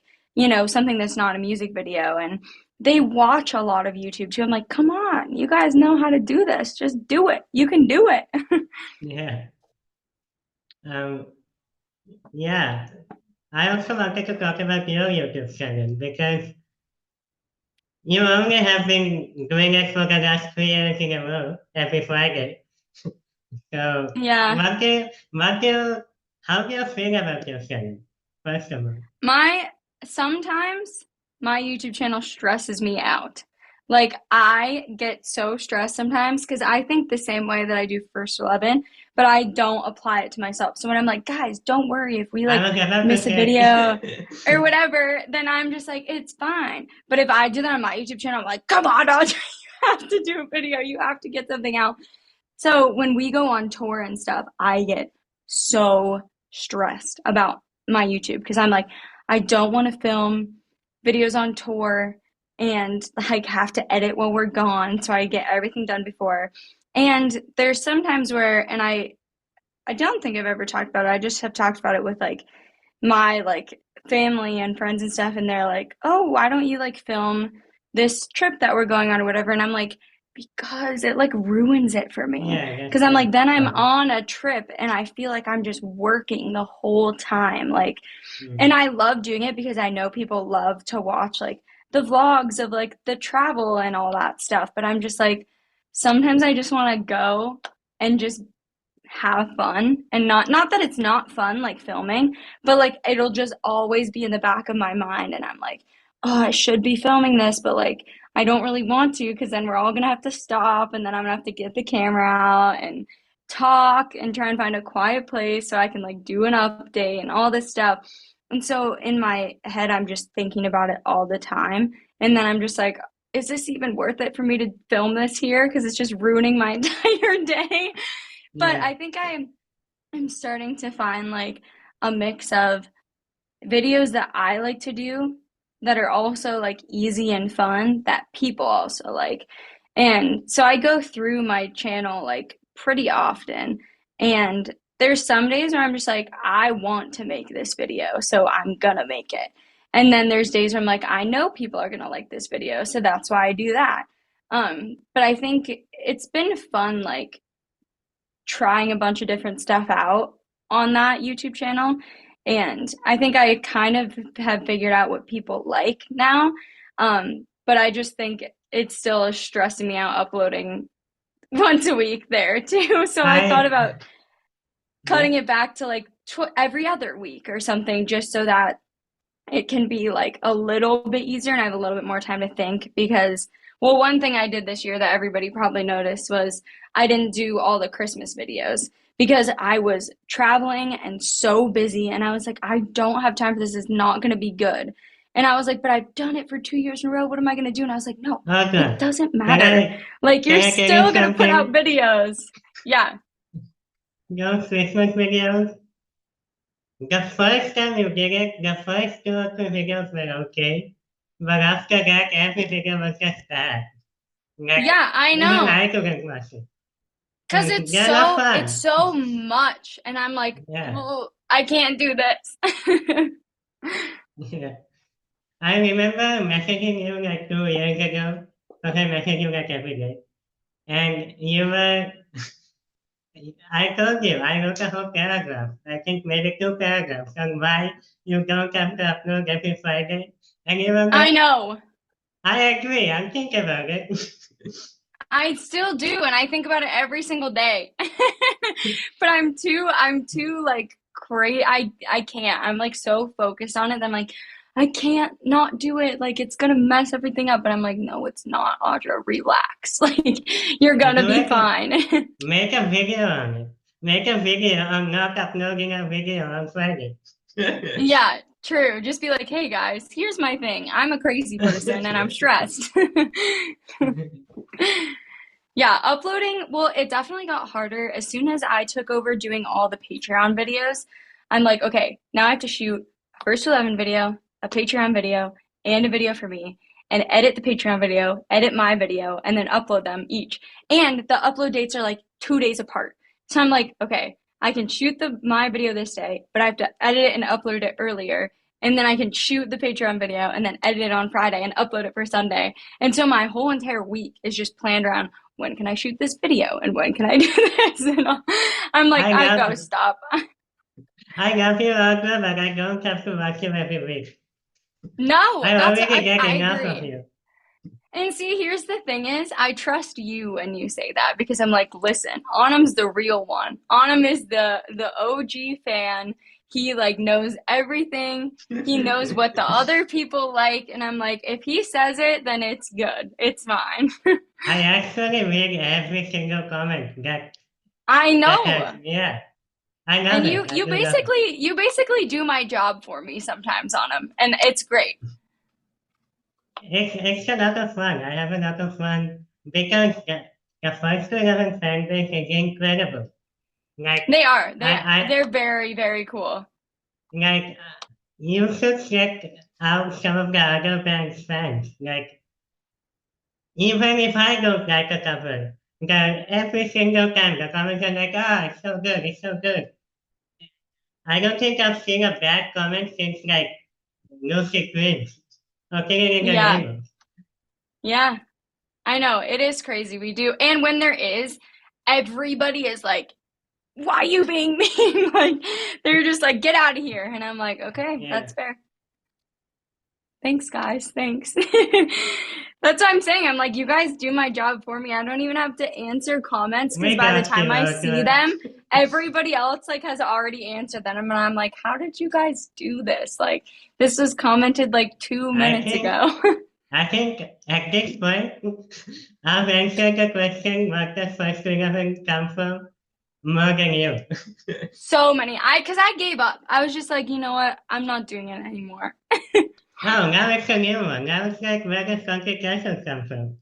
[SPEAKER 1] something that's not a music video. And they watch a lot of YouTube too. I'm like, come on, you guys know how to do this. Just do it. You can do it.
[SPEAKER 2] Yeah. Um, yeah. I also wanted to talk about your YouTube channel because you only have been doing it for the last 3 years in a row, every Friday. So,
[SPEAKER 1] Yeah.
[SPEAKER 2] what do you, how do you feel about your channel, first of all?
[SPEAKER 1] My sometimes my YouTube channel stresses me out. Like I get so stressed sometimes because I think the same way that I do First 11, but I don't apply it to myself. So when I'm like, guys, don't worry if we
[SPEAKER 2] I
[SPEAKER 1] like
[SPEAKER 2] was about to
[SPEAKER 1] miss a video
[SPEAKER 2] say,
[SPEAKER 1] or whatever, then I'm just like, it's fine. But if I do that on my YouTube channel, I'm like, come on, Audrey, you have to do a video. You have to get something out. So when we go on tour and stuff, I get so stressed about my YouTube because I'm like, I don't want to film videos on tour and like have to edit while we're gone. So I get everything done before. And there's sometimes where, and I don't think I've ever talked about it. I just have talked about it with like my like family and friends and stuff. And they're like, oh, why don't you like film this trip that we're going on or whatever? And I'm like, because it like ruins it for me.
[SPEAKER 2] yeah,
[SPEAKER 1] Because
[SPEAKER 2] that's
[SPEAKER 1] I'm
[SPEAKER 2] right.
[SPEAKER 1] like, then I'm on a trip and I feel like I'm just working the whole time. Like, and
[SPEAKER 2] Mm.
[SPEAKER 1] I love doing it because I know people love to watch like the vlogs of like the travel and all that stuff. But I'm just like, sometimes I just want to go and just have fun and not that it's not fun like filming, but like it'll just always be in the back of my mind and I'm like, oh, I should be filming this, but like I don't really want to because then we're all gonna have to stop and then I'm gonna have to get the camera out and talk and try and find a quiet place so I can like do an update and all this stuff. And so in my head I'm just thinking about it all the time and then I'm just like, is this even worth it for me to film this here because it's just ruining my entire day? But
[SPEAKER 2] Yeah,
[SPEAKER 1] I think I'm starting to find like a mix of videos that I like to do that are also like easy and fun that people also like. And so I go through my channel like pretty often. And there's some days where I'm just like, I want to make this video, so I'm gonna make it. And then there's days where I'm like, I know people are gonna like this video, so that's why I do that. But I think it's been fun, like trying a bunch of different stuff out on that YouTube channel. And I think I kind of have figured out what people like now. But I just think it still is stressing me out uploading once a week there too. So I thought
[SPEAKER 2] I,
[SPEAKER 1] about
[SPEAKER 2] yeah,
[SPEAKER 1] cutting it back to like every other week or something just so that it can be like a little bit easier and I have a little bit more time to think because well one thing I did this year that everybody probably noticed was I didn't do all the Christmas videos because I was traveling and so busy and I was like I don't have time for this. It's not going to be good. And I was like, but I've done it for 2 years in a row. What am I going to do? And I was like, no, it
[SPEAKER 2] Awesome.
[SPEAKER 1] doesn't
[SPEAKER 2] Can
[SPEAKER 1] matter.
[SPEAKER 2] I
[SPEAKER 1] Like, you're
[SPEAKER 2] can I tell you
[SPEAKER 1] still going to put out
[SPEAKER 2] something?
[SPEAKER 1] videos. Yeah.
[SPEAKER 2] Those Christmas videos, the first time you did it, the first 2 or 3 videos were okay. But after that, every video was just bad. Like,
[SPEAKER 1] Yeah, I
[SPEAKER 2] even
[SPEAKER 1] know.
[SPEAKER 2] I couldn't watch it.
[SPEAKER 1] Cause
[SPEAKER 2] And they're not
[SPEAKER 1] it's
[SPEAKER 2] fun.
[SPEAKER 1] so much. And I'm like,
[SPEAKER 2] Yeah.
[SPEAKER 1] oh, I can't do this.
[SPEAKER 2] Yeah. I remember messaging you like 2 years ago, because I message you like every day. And you were, I told you, I wrote a whole paragraph. I think maybe 2 paragraphs on why you don't have to upload every Friday. And you were
[SPEAKER 1] I
[SPEAKER 2] like,
[SPEAKER 1] know.
[SPEAKER 2] I agree, I'm thinking about it.
[SPEAKER 1] I still do, and I think about it every single day. But I'm too like crazy. I can't. I'm like so focused on it that I'm like, I can't not do it. Like it's gonna mess everything up. But I'm like, no, it's not, Audra. Relax. Like you're gonna
[SPEAKER 2] Do
[SPEAKER 1] be
[SPEAKER 2] it,
[SPEAKER 1] fine.
[SPEAKER 2] make a video on it. Make a video on not uploading a video on Friday.
[SPEAKER 1] Yeah, true. Just be like, hey guys, here's my thing. I'm a crazy person and I'm stressed. Yeah, uploading, well, it definitely got harder as soon as I took over doing all the Patreon videos. I'm like, okay, now I have to shoot a first to 11 video, a Patreon video, and a video for me, and edit the Patreon video, edit my video, and then upload them each. And the upload dates are like 2 days apart. So I'm like, okay, I can shoot my video this day, but I have to edit it and upload it earlier. And then I can shoot the Patreon video and then edit it on Friday and upload it for Sunday. And so my whole entire week is just planned around when can I shoot this video and when can I do this? And I'm like,
[SPEAKER 2] I
[SPEAKER 1] I've got to
[SPEAKER 2] love,
[SPEAKER 1] stop.
[SPEAKER 2] I love you, Audra, but I don't have to watch you every week.
[SPEAKER 1] No,
[SPEAKER 2] I
[SPEAKER 1] that's
[SPEAKER 2] already get
[SPEAKER 1] I
[SPEAKER 2] enough of
[SPEAKER 1] agree.
[SPEAKER 2] you.
[SPEAKER 1] And see, here's the thing is, I trust you when you say that because I'm like, listen, Autumn's the real one. Autumn is the OG fan. He like knows everything. He knows what the other people like, and I'm like, if he says it, then it's good. It's fine.
[SPEAKER 2] I actually read every single comment
[SPEAKER 1] I
[SPEAKER 2] that has,
[SPEAKER 1] know.
[SPEAKER 2] yeah, I love
[SPEAKER 1] And
[SPEAKER 2] it. I
[SPEAKER 1] you
[SPEAKER 2] do love it.
[SPEAKER 1] basically do my job for me sometimes on them, and it's great.
[SPEAKER 2] It's a lot of fun. I have a lot of fun because the first to 11 fan base is incredible. Like,
[SPEAKER 1] They are.
[SPEAKER 2] I,
[SPEAKER 1] They're very, very cool.
[SPEAKER 2] like, you should check out some of the other band's fans. Like, even if I don't like a cover, every single time the comments are like, ah, it's so good, it's so good. I don't think I've seen a bad comment since like Lucy Twins or Killing in the
[SPEAKER 1] Yeah.
[SPEAKER 2] Name.
[SPEAKER 1] Yeah. I know. It is crazy. We do. And when there is, everybody is like, why are you being mean? Like they're just like, get out of here. And I'm like, okay,
[SPEAKER 2] Yeah,
[SPEAKER 1] that's fair. Thanks, guys. Thanks. That's what I'm saying. I'm like, you guys do my job for me. I don't even have to answer comments because
[SPEAKER 2] we
[SPEAKER 1] by the
[SPEAKER 2] got you,
[SPEAKER 1] time I see
[SPEAKER 2] Audra.
[SPEAKER 1] them, everybody else like has already answered them. And I'm like, how did you guys do this? Like, this was commented like two
[SPEAKER 2] I
[SPEAKER 1] minutes
[SPEAKER 2] think,
[SPEAKER 1] ago.
[SPEAKER 2] I think at this point, I've answered the question what the first thing haven't come from more than you.
[SPEAKER 1] So many. Because I gave up. I was just like, you know what? I'm not doing it anymore.
[SPEAKER 2] Oh, now it's a new one. Now it's like where the funky questions come from.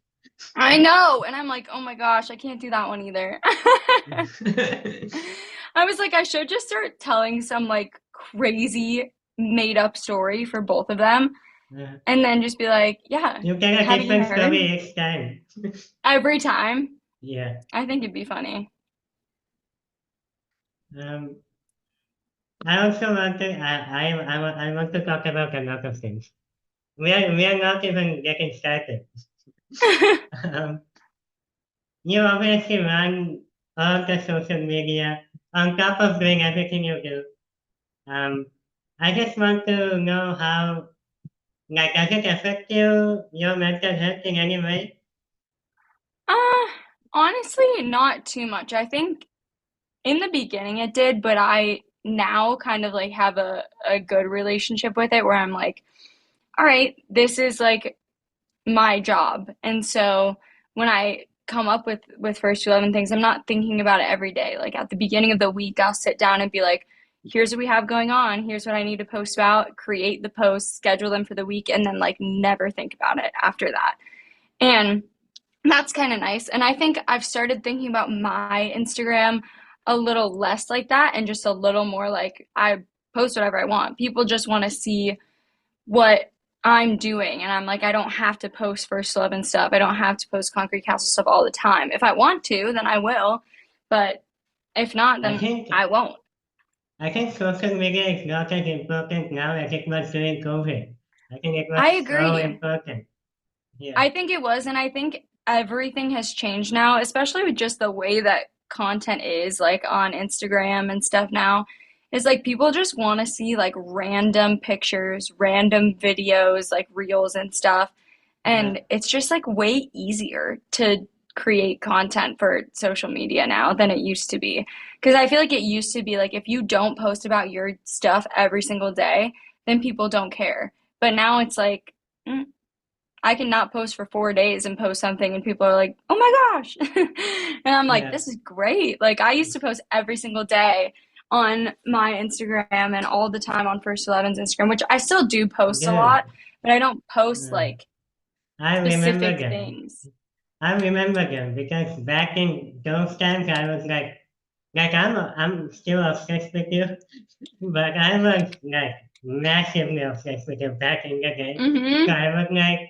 [SPEAKER 1] I know. And I'm like, oh my gosh, I can't do that one either. I was like, I should just start telling some like crazy made up story for both of them and then just be like, yeah,
[SPEAKER 2] You get a
[SPEAKER 1] haven't you
[SPEAKER 2] different
[SPEAKER 1] heard?
[SPEAKER 2] story each time.
[SPEAKER 1] Every time.
[SPEAKER 2] Yeah.
[SPEAKER 1] I think it'd be funny.
[SPEAKER 2] Um, I also want to, I want to talk about a lot of things. We are not even getting started. Um, you obviously run all the social media on top of doing everything you do. Um, I just want to know how, like, does it affect your mental health in any way?
[SPEAKER 1] uh, Honestly, not too much. I think in the beginning it did, but I now kind of like have a good relationship with it where I'm like, all right, this is like my job. And so when I come up with first to 11 things, I'm not thinking about it every day. Like at the beginning of the week, I'll sit down and be like, here's what we have going on, here's what I need to post about, create the posts, schedule them for the week, and then like never think about it after that. And that's kind of nice. And I think I've started thinking about my Instagram a little less like that and just a little more like I post whatever I want. People just want to see what I'm doing. And I'm like, I don't have to post First 11 stuff. I don't have to post Concrete Castle stuff all the time. If I want to, then I will. But if not,
[SPEAKER 2] I
[SPEAKER 1] then
[SPEAKER 2] think
[SPEAKER 1] I won't.
[SPEAKER 2] I think social media is not as important now as it was during COVID. I think it was
[SPEAKER 1] I
[SPEAKER 2] so
[SPEAKER 1] agree.
[SPEAKER 2] important. Yeah.
[SPEAKER 1] I think it was, and I think everything has changed now, especially with just the way that content is like on Instagram and stuff now. Is like people just want to see like random pictures, random videos, like reels and stuff.
[SPEAKER 2] Yeah.
[SPEAKER 1] And it's just like way easier to create content for social media now than it used to be. Because I feel like it used to be like if you don't post about your stuff every single day, then people don't care. But now it's like, I can not post for 4 days and post something and people are like, oh my gosh. And I'm like,
[SPEAKER 2] Yeah.
[SPEAKER 1] this is great. Like I used to post every single day on my Instagram and all the time on First Eleven's Instagram, which I still do post a lot,
[SPEAKER 2] Good.
[SPEAKER 1] but I don't post
[SPEAKER 2] Uh,
[SPEAKER 1] like
[SPEAKER 2] I remember
[SPEAKER 1] specific
[SPEAKER 2] them.
[SPEAKER 1] things.
[SPEAKER 2] I remember them because back in those times I was like I'm still obsessed with you, but I was like massively obsessed with you back in the day. So
[SPEAKER 1] Mm-hmm.
[SPEAKER 2] I was like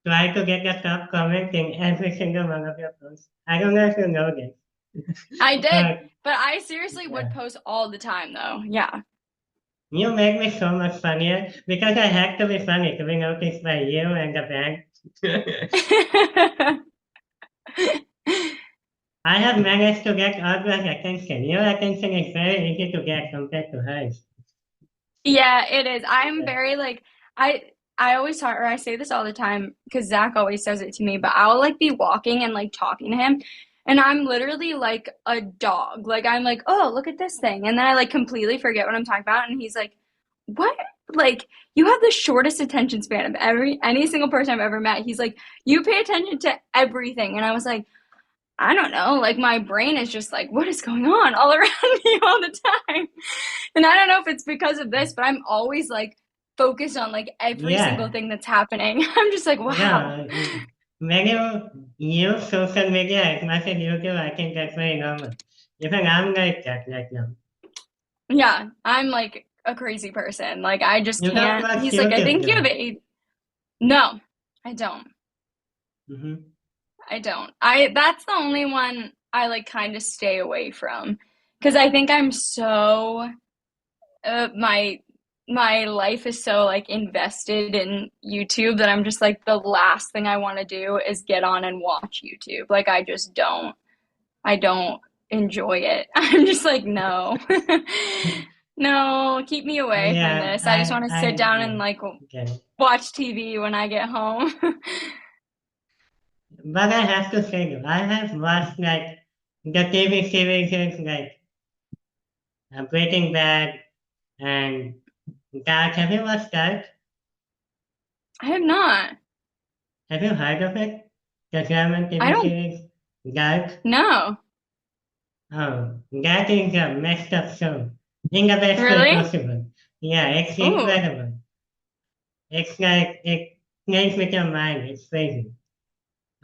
[SPEAKER 2] try to get the top comment in every single one of your posts. I don't know if you know this,
[SPEAKER 1] I did,
[SPEAKER 2] but
[SPEAKER 1] but I seriously would
[SPEAKER 2] yeah.
[SPEAKER 1] post all the time though. Yeah.
[SPEAKER 2] You make me so much funnier because I had to be funny to be noticed by you and the band. I have managed to get Audra's attention. Your attention is very easy to get compared to hers.
[SPEAKER 1] Yeah, it is. I'm
[SPEAKER 2] Yeah.
[SPEAKER 1] very like I I always talk or I say this all the time because Zach always says it to me, but I'll like be walking and like talking to him and I'm literally like a dog. Like I'm like, oh, look at this thing. And then I like completely forget what I'm talking about and he's like, what? Like you have the shortest attention span of any single person I've ever met. He's like, you pay attention to everything. And I was like, I don't know, like my brain is just like, what is going on all around me all the time? And I don't know if it's because of this, but I'm always like focused on like every single
[SPEAKER 2] Yeah.
[SPEAKER 1] thing that's happening. I'm just like, wow.
[SPEAKER 2] No. When you use social media as much as you do, I think that's very normal. Even I'm like that right now.
[SPEAKER 1] Yeah, I'm like a crazy person. Like I just
[SPEAKER 2] You don't
[SPEAKER 1] can't.
[SPEAKER 2] watch
[SPEAKER 1] He's like, I
[SPEAKER 2] YouTube
[SPEAKER 1] think you have
[SPEAKER 2] though.
[SPEAKER 1] eight. No, I don't.
[SPEAKER 2] Mm-hmm.
[SPEAKER 1] I don't. I That's the only one I like kind of stay away from because I think I'm so my life is so like invested in YouTube that I'm just like the last thing I want to do is get on and watch YouTube. Like I just don't. I don't enjoy it. I'm just like no. No, keep me away from
[SPEAKER 2] Yeah,
[SPEAKER 1] this. I just want to sit down and
[SPEAKER 2] yeah,
[SPEAKER 1] like
[SPEAKER 2] okay.
[SPEAKER 1] watch TV when I get home.
[SPEAKER 2] But I have to say though, I have watched like the TV series like Breaking Bad and Dark. Have you watched Dark?
[SPEAKER 1] I have not.
[SPEAKER 2] Have you heard of it? The German
[SPEAKER 1] I
[SPEAKER 2] TV
[SPEAKER 1] don't
[SPEAKER 2] series Dark?
[SPEAKER 1] know.
[SPEAKER 2] Oh, that is a messed up show. In the best way
[SPEAKER 1] Really?
[SPEAKER 2] possible. Yeah, it's
[SPEAKER 1] Ooh.
[SPEAKER 2] incredible. It's like it plays with your mind. It's crazy.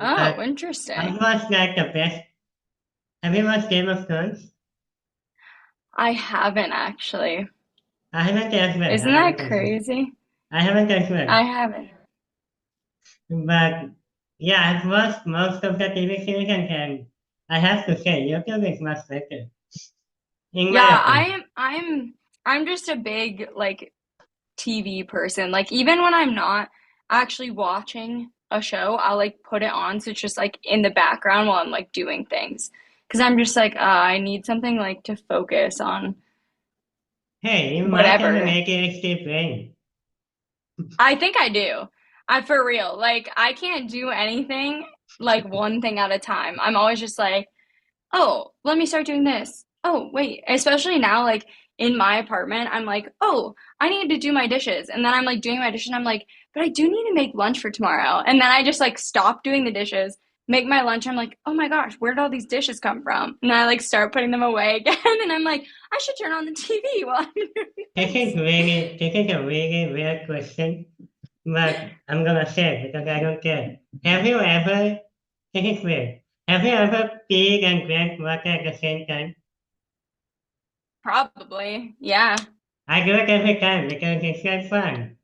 [SPEAKER 1] Oh,
[SPEAKER 2] But I've
[SPEAKER 1] interesting.
[SPEAKER 2] watched like the best. Have you watched Game of Thrones?
[SPEAKER 1] I haven't actually.
[SPEAKER 2] I haven't as well.
[SPEAKER 1] Isn't
[SPEAKER 2] I haven't
[SPEAKER 1] that
[SPEAKER 2] as well.
[SPEAKER 1] crazy?
[SPEAKER 2] I haven't as well.
[SPEAKER 1] I haven't.
[SPEAKER 2] But yeah, I've watched most of the TV series and I have to say, YouTube is much better, in my
[SPEAKER 1] Yeah,
[SPEAKER 2] opinion.
[SPEAKER 1] I'm just a big like TV person. Like even when I'm not actually watching a show, I'll like put it on so it's just like in the background while I'm like doing things. Because I'm just like, I need something like to focus on
[SPEAKER 2] Hey, you might have an
[SPEAKER 1] whatever.
[SPEAKER 2] ADHD brain.
[SPEAKER 1] I think I do. I for real. Like I can't do anything like one thing at a time. I'm always just like, oh, let me start doing this. Oh, wait. Especially now, like in my apartment, I'm like, oh, I need to do my dishes. And then I'm like doing my dishes and I'm like, but I do need to make lunch for tomorrow. And then I just like stop doing the dishes, make my lunch. I'm like, oh my gosh, where did all these dishes come from? And I like start putting them away again. And I'm like, I should turn on the TV while I'm doing this.
[SPEAKER 2] This is a really weird question, but I'm gonna say it because I don't care. Have you ever, this is weird, have you ever peed and drank water at the same time?
[SPEAKER 1] Probably. Yeah.
[SPEAKER 2] I do it every time because it's so fun.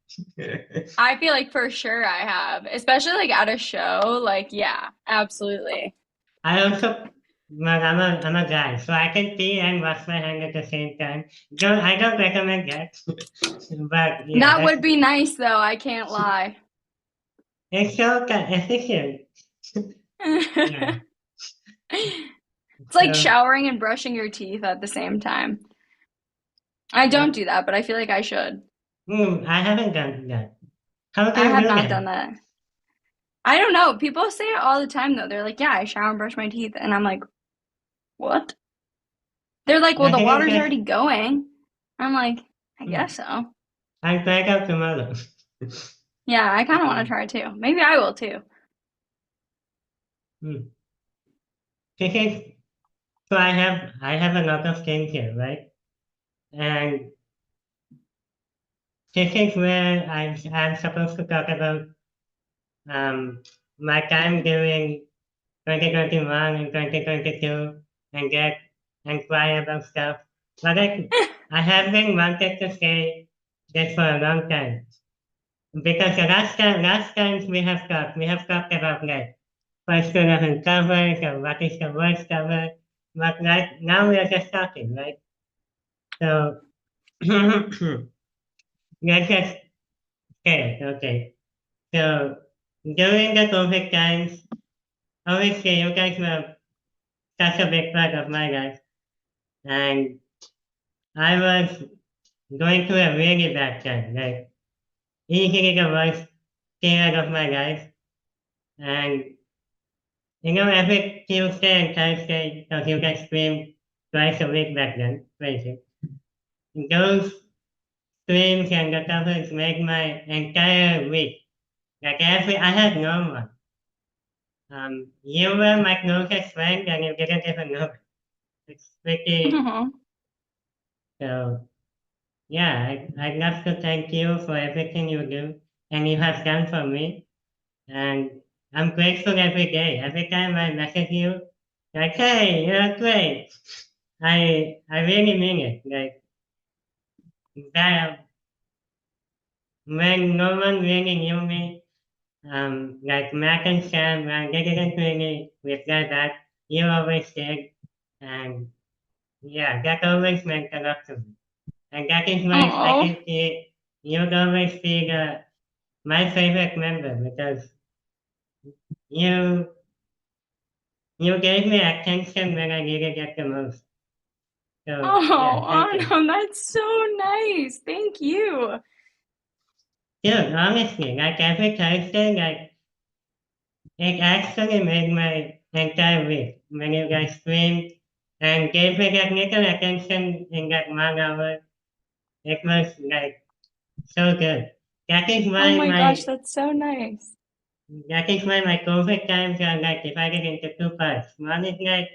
[SPEAKER 1] I feel like for sure I have, especially like at a show. Like, yeah, absolutely.
[SPEAKER 2] I also, well, I'm a guy, so I can pee and wash my hand at the same time. I don't recommend that, but yeah,
[SPEAKER 1] That would be nice though, I can't lie.
[SPEAKER 2] it's so efficient. Yeah.
[SPEAKER 1] It's like
[SPEAKER 2] So,
[SPEAKER 1] showering and brushing your teeth at the same time. I don't
[SPEAKER 2] yeah.
[SPEAKER 1] do that, but I feel like I should.
[SPEAKER 2] I haven't done that. How do
[SPEAKER 1] I
[SPEAKER 2] you
[SPEAKER 1] have
[SPEAKER 2] do
[SPEAKER 1] not
[SPEAKER 2] that?
[SPEAKER 1] done that. I don't know. People say it all the time though. They're like, "Yeah, I shower and brush my teeth." And I'm like, "What?" They're like, "Well,
[SPEAKER 2] I
[SPEAKER 1] the
[SPEAKER 2] think it's
[SPEAKER 1] water's
[SPEAKER 2] just,
[SPEAKER 1] already going." I'm like, "I
[SPEAKER 2] hmm,
[SPEAKER 1] guess so."
[SPEAKER 2] I'll try it out tomorrow.
[SPEAKER 1] Yeah, I kind of want to
[SPEAKER 2] Hmm.
[SPEAKER 1] try too. Maybe I will too.
[SPEAKER 2] Hmm. This is, so I have a lot of things here, right? And this is where I'm supposed to talk about um, my time during 2021 and 2022 and get and cry about stuff. But I have been wanted to say this for a long time. Because the last times we have talked about like first 11 covers or what is the worst cover. But like now we are just talking, right? So let's just say it, okay. So during the COVID times, obviously you guys were such a big part of my life. And I was going through a really bad time, like easily the worst period of my life. And every Tuesday and Thursday, because you can stream twice a week back then, crazy. Those streams and the covers make my entire week. Like I had no one. You were my closest friend and you didn't even know it. It's pretty,
[SPEAKER 1] Oh,
[SPEAKER 2] so yeah, I'd love to thank you for everything you do and you have done for me. And I'm grateful every day. Every time I message you, like, hey, you're great. I really mean it. Like that when no one really knew me, like Mac and Sam, they didn't really reply back. You always did. And yeah, that always meant a lot to me. And that is why I
[SPEAKER 1] oh,
[SPEAKER 2] think you'd always be my favorite member because you you gave me attention when I needed it the most. So yeah, thank
[SPEAKER 1] oh,
[SPEAKER 2] you.
[SPEAKER 1] no, that's so nice. Thank you.
[SPEAKER 2] Dude, honestly, like every Thursday, like it actually made my entire week when you guys streamed and gave me that little attention in that 1 hour. It was like so good. That is
[SPEAKER 1] Oh
[SPEAKER 2] why
[SPEAKER 1] my gosh,
[SPEAKER 2] my
[SPEAKER 1] that's so nice.
[SPEAKER 2] that is why my COVID times are like divided into two parts. One is like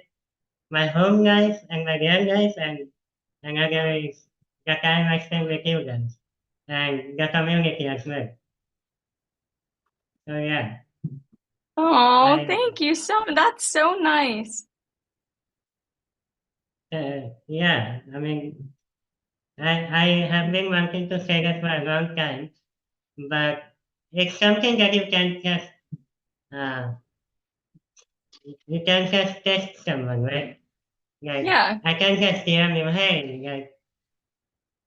[SPEAKER 2] my home life and my real life, and another is the time I spend with you guys and the community as well. So yeah,
[SPEAKER 1] Oh,
[SPEAKER 2] I
[SPEAKER 1] thank you so much. That's so nice.
[SPEAKER 2] yeah, I mean I have been wanting to say that for a long time, but it's something that uh, you can just test someone, right? Like
[SPEAKER 1] Yeah.
[SPEAKER 2] I can just DM you, hey, like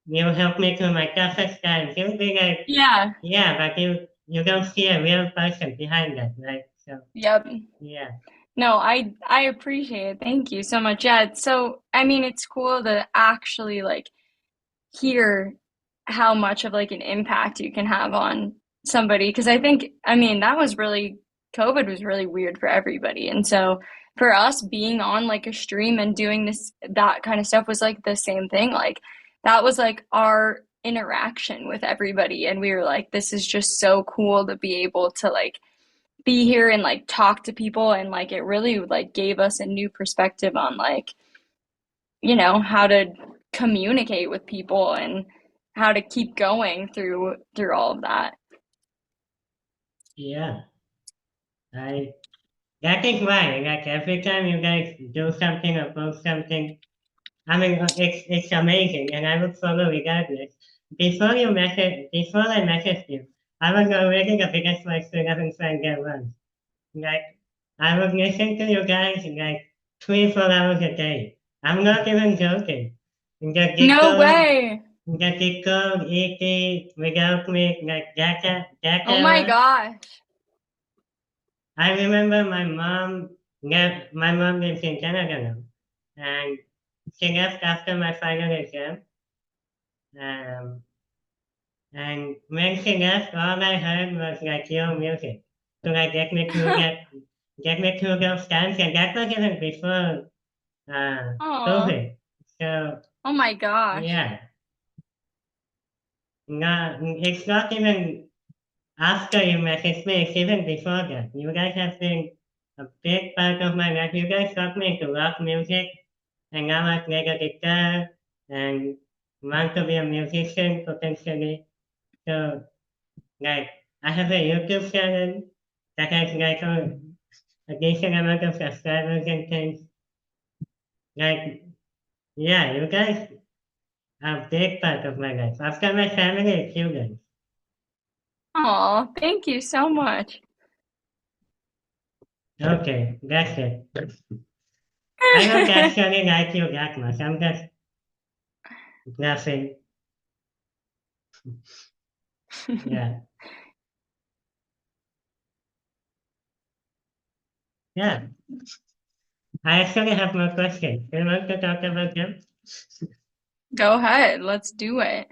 [SPEAKER 2] you help me through my toughest times. You'll be like,
[SPEAKER 1] Yeah.
[SPEAKER 2] yeah, but you don't see a real person behind that, right? So
[SPEAKER 1] Yep.
[SPEAKER 2] yeah.
[SPEAKER 1] No, I appreciate it. Thank you so much. Yeah, so I mean, it's cool to actually like hear how much of like an impact you can have on somebody because I think I mean, that was really COVID was really weird for everybody. And so for us being on like a stream and doing this that kind of stuff was like the same thing. Like that was like our interaction with everybody and we were like this is just so cool to be able to like be here and like talk to people, and like it really like gave us a new perspective on like, how to communicate with people and how to keep going through all of that.
[SPEAKER 2] Yeah, I that is why, like every time you guys do something or post something, I mean, it's amazing, and I would follow regardless. Before I messaged you, I was already the biggest listener of inside there was. Like, I would listen to you guys like 3, 4 hours a day. I'm not even joking. The
[SPEAKER 1] No
[SPEAKER 2] giggle,
[SPEAKER 1] way.
[SPEAKER 2] the giggle, E.T., without me, like that
[SPEAKER 1] Oh my
[SPEAKER 2] era.
[SPEAKER 1] gosh.
[SPEAKER 2] I remember my mom lives in Canada now, and she left after my final exam. Um, and when she left, all I heard was like your music to like get me through those times, and that was even before
[SPEAKER 1] Oh,
[SPEAKER 2] COVID. So
[SPEAKER 1] oh my gosh.
[SPEAKER 2] yeah, it's not even after you messaged me, it's even before that. You guys have been a big part of my life. You guys got me into rock music, and now I play the guitar and want to be a musician potentially. So, like, I have a YouTube channel that has like a decent amount of subscribers and things. Like, yeah, you guys are a big part of my life. After my family, it's you guys.
[SPEAKER 1] Oh, thank you so much.
[SPEAKER 2] Okay, that's it. I don't actually like you that much. I'm just nothing. Yeah. Yeah. I actually have more questions. Do you want to talk about them?
[SPEAKER 1] Go ahead, let's do it.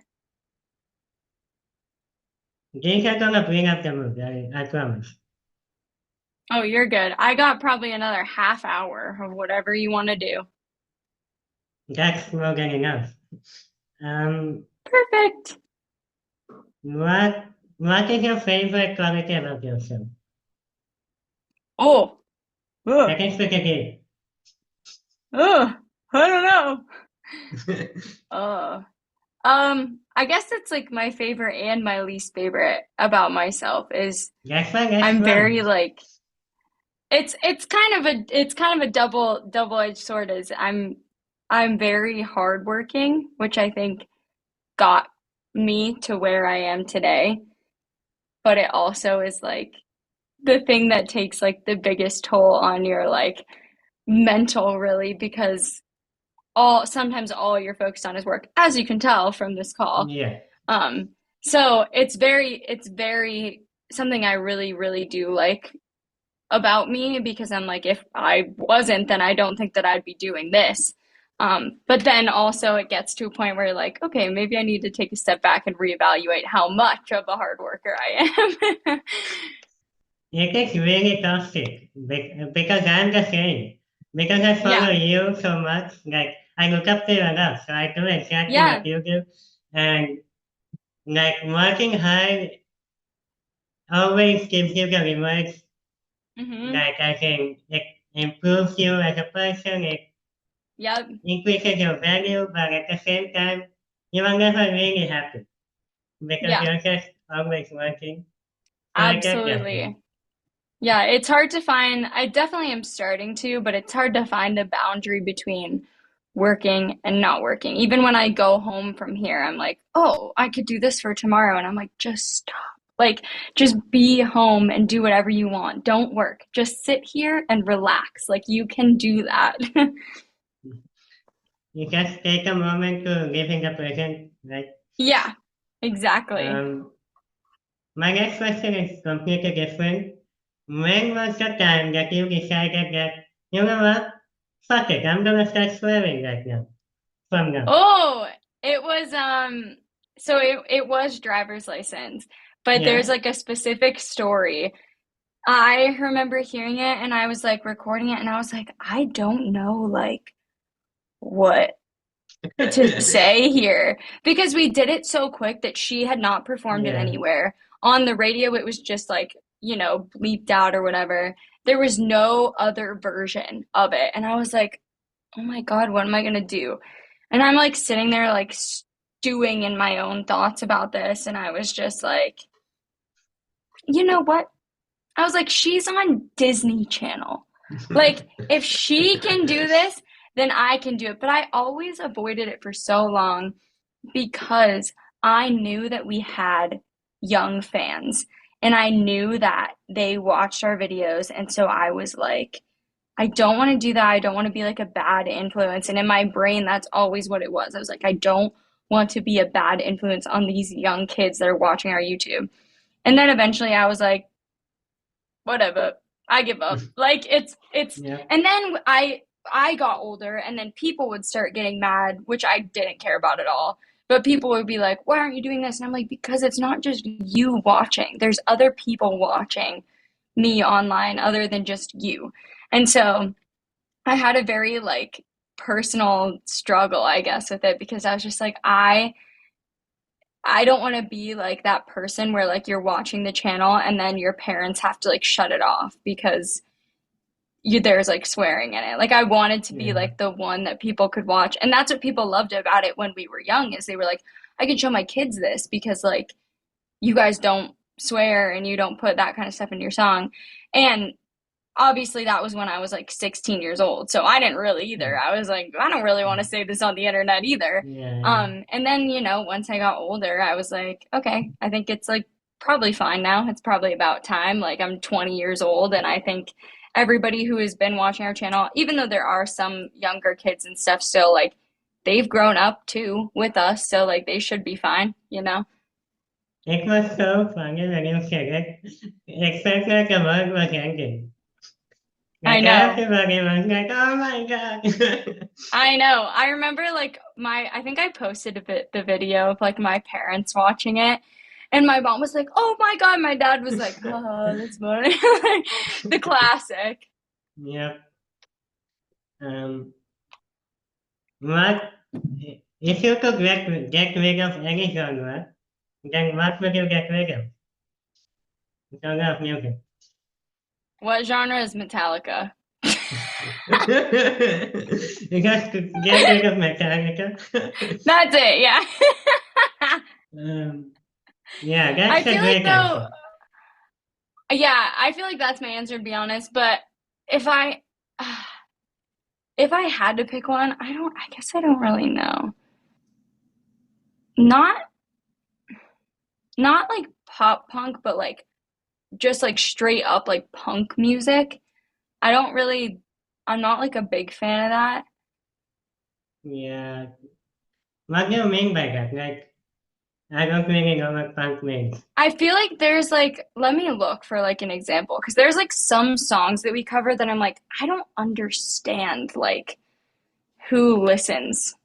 [SPEAKER 2] These are gonna bring up the mood, I promise.
[SPEAKER 1] Oh, you're good. I got probably another half hour of whatever you want to do.
[SPEAKER 2] That's more than enough. Um,
[SPEAKER 1] Perfect.
[SPEAKER 2] what is your favorite quality about yourself?
[SPEAKER 1] Oh,
[SPEAKER 2] I
[SPEAKER 1] ugh,
[SPEAKER 2] can speak again.
[SPEAKER 1] ugh, I don't know. Uh, I guess it's like my favorite and my least favorite about myself is
[SPEAKER 2] That's fine, that's
[SPEAKER 1] I'm
[SPEAKER 2] fine.
[SPEAKER 1] very like it's kind of a double-edged sword is I'm very hardworking, which I think got me to where I am today, but it also is like the thing that takes like the biggest toll on your like mental really because all sometimes all you're focused on is work, as you can tell from this call.
[SPEAKER 2] Yeah.
[SPEAKER 1] Um, so it's very something I really, really do like about me because I'm like, if I wasn't, then I don't think that I'd be doing this. But then also it gets to a point where you're like, okay, maybe I need to take a step back and reevaluate how much of a hard worker I am.
[SPEAKER 2] It is really toxic because I'm the same. Because I follow
[SPEAKER 1] Yeah,
[SPEAKER 2] you so much, like I look up to you a lot, so I do exactly what
[SPEAKER 1] yeah,
[SPEAKER 2] you do. And like working hard always gives you the rewards.
[SPEAKER 1] mm-hmm,
[SPEAKER 2] Like I think it improves you as a person, it
[SPEAKER 1] yep,
[SPEAKER 2] increases your value, but at the same time, you are never really happy because
[SPEAKER 1] yeah,
[SPEAKER 2] you're just always working. So I get that
[SPEAKER 1] absolutely.
[SPEAKER 2] thing.
[SPEAKER 1] Yeah, it's hard to find. I definitely am starting to, but it's hard to find a boundary between working and not working. Even when I go home from here, I'm like, oh, I could do this for tomorrow. And I'm like, just stop. Like, just be home and do whatever you want. Don't work. Just sit here and relax. Like, you can do that.
[SPEAKER 2] You just take a moment to live in the present, right?
[SPEAKER 1] Yeah, exactly.
[SPEAKER 2] Um, my next question is completely different. When was the time that you decided that, you know what? Fuck it, I'm gonna start swearing right now. From now.
[SPEAKER 1] Oh, it was so it was driver's license, but there's
[SPEAKER 2] Yeah?
[SPEAKER 1] like a specific story. I remember hearing it and I was like recording it and I was like, I don't know like what to say here because we did it so quick that she had not performed it
[SPEAKER 2] Yeah.
[SPEAKER 1] anywhere. On the radio, it was just like bleeped out or whatever. There was no other version of it. And I was like, oh my God, what am I gonna do? And I'm like sitting there like stewing in my own thoughts about this. And I was just like, you know what? I was like, she's on Disney Channel. Like, if she can do this, then I can do it. But I always avoided it for so long because I knew that we had young fans and I knew that they watched our videos. And so I was like, I don't want to do that. I don't want to be like a bad influence. And in my brain, that's always what it was. I was like, I don't want to be a bad influence on these young kids that are watching our YouTube. And then eventually I was like, whatever. I give up. Like it's
[SPEAKER 2] Yeah.
[SPEAKER 1] and then I got older and then people would start getting mad, which I didn't care about at all. But people would be like, "Why aren't you doing this?" And I'm like, "Because it's not just you watching. There's other people watching me online other than just you." And so I had a very like personal struggle, I guess, with it because I was just like, I don't want to be like that person where like you're watching the channel and then your parents have to like shut it off because there's like swearing in it. Like I wanted to be
[SPEAKER 2] Yeah.
[SPEAKER 1] like the one that people could watch. And that's what people loved about it when we were young is they were like, I can show my kids this because like you guys don't swear and you don't put that kind of stuff in your song. And obviously that was when I was like 16 years old. So I didn't really either. I was like, I don't really want to say this on the internet either.
[SPEAKER 2] Yeah.
[SPEAKER 1] And then, once I got older, I was like, okay, I think it's like probably fine now. It's probably about time. Like I'm 20 years old and I think everybody who has been watching our channel, even though there are some younger kids and stuff still, like they've grown up too with us. So like they should be fine.
[SPEAKER 2] It was so funny when you said it. Especially like the word was ending.
[SPEAKER 1] I
[SPEAKER 2] Like
[SPEAKER 1] know.
[SPEAKER 2] everybody was like, oh my God.
[SPEAKER 1] I know. I remember like I think I posted the video of like my parents watching it, and my mom was like, "Oh my God!" My dad was like, "Oh, that's funny." Like, the classic.
[SPEAKER 2] Yep. Um, what if you could get rid of any genre, then what would you get rid of? Genre of music.
[SPEAKER 1] What genre is Metallica?
[SPEAKER 2] You got to get rid of Metallica.
[SPEAKER 1] That's it. Yeah.
[SPEAKER 2] um, yeah, that's
[SPEAKER 1] I
[SPEAKER 2] a
[SPEAKER 1] feel like
[SPEAKER 2] great
[SPEAKER 1] though,
[SPEAKER 2] answer.
[SPEAKER 1] yeah, I feel like that's my answer to be honest. But if I if I had to pick one, I don't. I guess I don't really know. Not not like pop punk, but like just like straight up like punk music. I don't really, I'm not like a big fan of that.
[SPEAKER 2] Yeah. What do you mean by that? Like, I don't really know what punk means.
[SPEAKER 1] I feel like there's like, let me look for like an example because there's like some songs that we cover that I'm like, I don't understand like who listens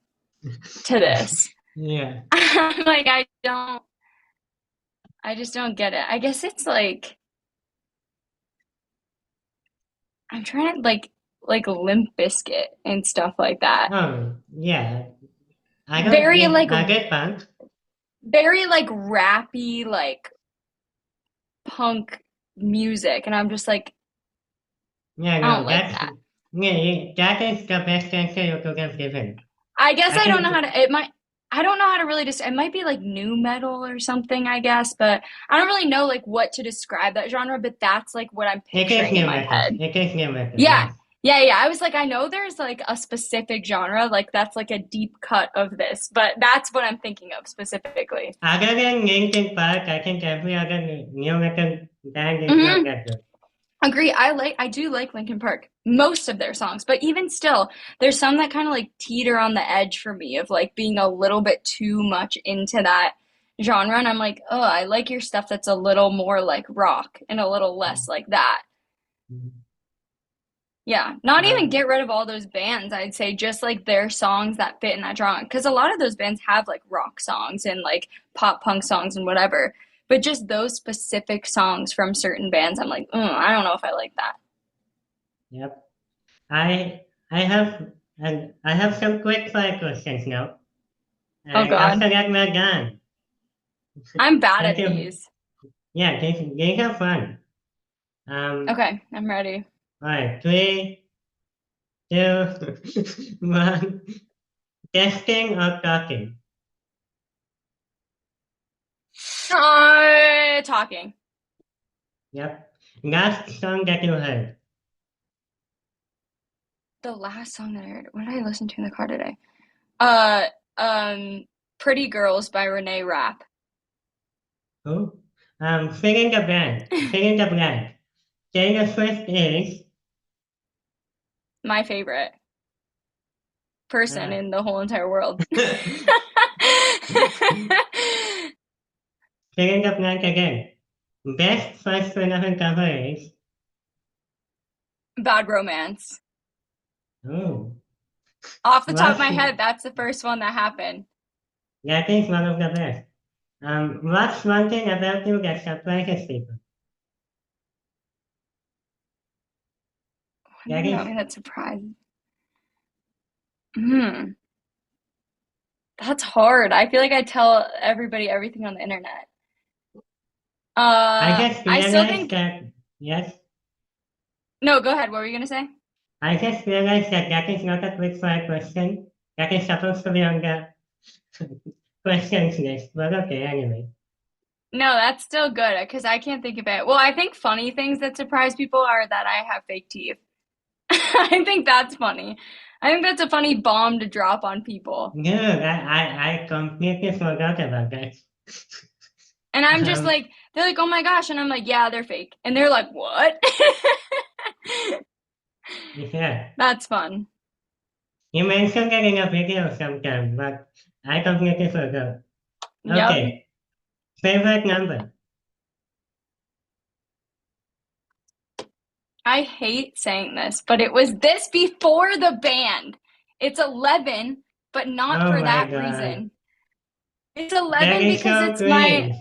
[SPEAKER 1] to this.
[SPEAKER 2] Yeah.
[SPEAKER 1] I'm like, I just don't get it. I guess it's like, I'm trying to like Limp Bizkit and stuff like that.
[SPEAKER 2] Oh, yeah.
[SPEAKER 1] Very like,
[SPEAKER 2] I get punk.
[SPEAKER 1] very like rappy, like punk music. And I'm just like,
[SPEAKER 2] Yeah,
[SPEAKER 1] I
[SPEAKER 2] no,
[SPEAKER 1] don't like that.
[SPEAKER 2] that is the best answer you could have given.
[SPEAKER 1] I guess
[SPEAKER 2] I
[SPEAKER 1] I don't know
[SPEAKER 2] think,
[SPEAKER 1] how to, I don't know how to really just, it might be like new metal or something, I guess, but I don't really know like what to describe that genre, but that's like what I'm
[SPEAKER 2] it is
[SPEAKER 1] picturing in
[SPEAKER 2] new
[SPEAKER 1] my
[SPEAKER 2] metal.
[SPEAKER 1] head.
[SPEAKER 2] It is new metal,
[SPEAKER 1] Yeah.
[SPEAKER 2] yes.
[SPEAKER 1] Yeah, yeah. I was like, I know there's like a specific genre, like that's like a deep cut of this, but that's what I'm thinking of specifically.
[SPEAKER 2] Other than Linkin Park, I think every other new metal band is not
[SPEAKER 1] Hmm.
[SPEAKER 2] that good.
[SPEAKER 1] Agree. I do like Linkin Park, most of their songs, but even still, there's some that kind of like teeter on the edge for me of like being a little bit too much into that genre. And I'm like, oh, I like your stuff that's a little more like rock and a little less like that. Yeah, not even
[SPEAKER 2] Um,
[SPEAKER 1] get rid of all those bands. I'd say just like their songs that fit in that genre. Because a lot of those bands have like rock songs and like pop punk songs and whatever. But just those specific songs from certain bands, I'm like, I don't know if I like that.
[SPEAKER 2] yep. I have I have some quick fire questions now.
[SPEAKER 1] Oh
[SPEAKER 2] And
[SPEAKER 1] God,
[SPEAKER 2] after that we're done.
[SPEAKER 1] I'm bad
[SPEAKER 2] Thank
[SPEAKER 1] at
[SPEAKER 2] you.
[SPEAKER 1] these.
[SPEAKER 2] Yeah, these are fun. Um,
[SPEAKER 1] Okay, I'm ready.
[SPEAKER 2] all right, 3, 2, 1. Testing or talking?
[SPEAKER 1] Talking.
[SPEAKER 2] Yep. Last song that you heard.
[SPEAKER 1] The last song that I heard. What did I listen to in the car today? Uh, um, Pretty Girls by Renee Rapp.
[SPEAKER 2] Who? Filling the blank. Filling the blank. Taylor Swift is.
[SPEAKER 1] My favorite person
[SPEAKER 2] Uh,
[SPEAKER 1] in the whole entire world.
[SPEAKER 2] filling the blank again. Best first 11 cover is.
[SPEAKER 1] Bad Romance.
[SPEAKER 2] Oh.
[SPEAKER 1] Off the top of
[SPEAKER 2] What's,
[SPEAKER 1] my head, that's the first one that happened.
[SPEAKER 2] that is one of the best. What's one thing about you that surprises people?
[SPEAKER 1] One
[SPEAKER 2] That
[SPEAKER 1] thing about
[SPEAKER 2] is.
[SPEAKER 1] me that surprised. Hmm, that's hard. I feel like I tell everybody everything on the internet.
[SPEAKER 2] I just
[SPEAKER 1] I still
[SPEAKER 2] realized
[SPEAKER 1] think.
[SPEAKER 2] that. Yes.
[SPEAKER 1] No, go ahead. What were you gonna say?
[SPEAKER 2] I just realized that that is not a quick fire question. That is supposed to be on the questions list. But okay, anyway.
[SPEAKER 1] No, that's still good because I can't think of it. Well, I think funny things that surprise people are that I have fake teeth. I think that's funny. I think that's a funny bomb to drop on people.
[SPEAKER 2] No, I completely forgot about that.
[SPEAKER 1] And I'm just
[SPEAKER 2] Um,
[SPEAKER 1] like, they're like, oh my gosh. And I'm like, yeah, they're fake. And they're like, what?
[SPEAKER 2] yeah.
[SPEAKER 1] That's fun.
[SPEAKER 2] You mentioned that in a video sometime, but I completely forgot.
[SPEAKER 1] Yep.
[SPEAKER 2] Okay. Favorite number?
[SPEAKER 1] I hate saying this, but it was this before the band. It's 11, but not
[SPEAKER 2] Oh
[SPEAKER 1] for
[SPEAKER 2] my
[SPEAKER 1] that
[SPEAKER 2] god.
[SPEAKER 1] reason. It's
[SPEAKER 2] That
[SPEAKER 1] 11
[SPEAKER 2] is
[SPEAKER 1] because
[SPEAKER 2] so cringe.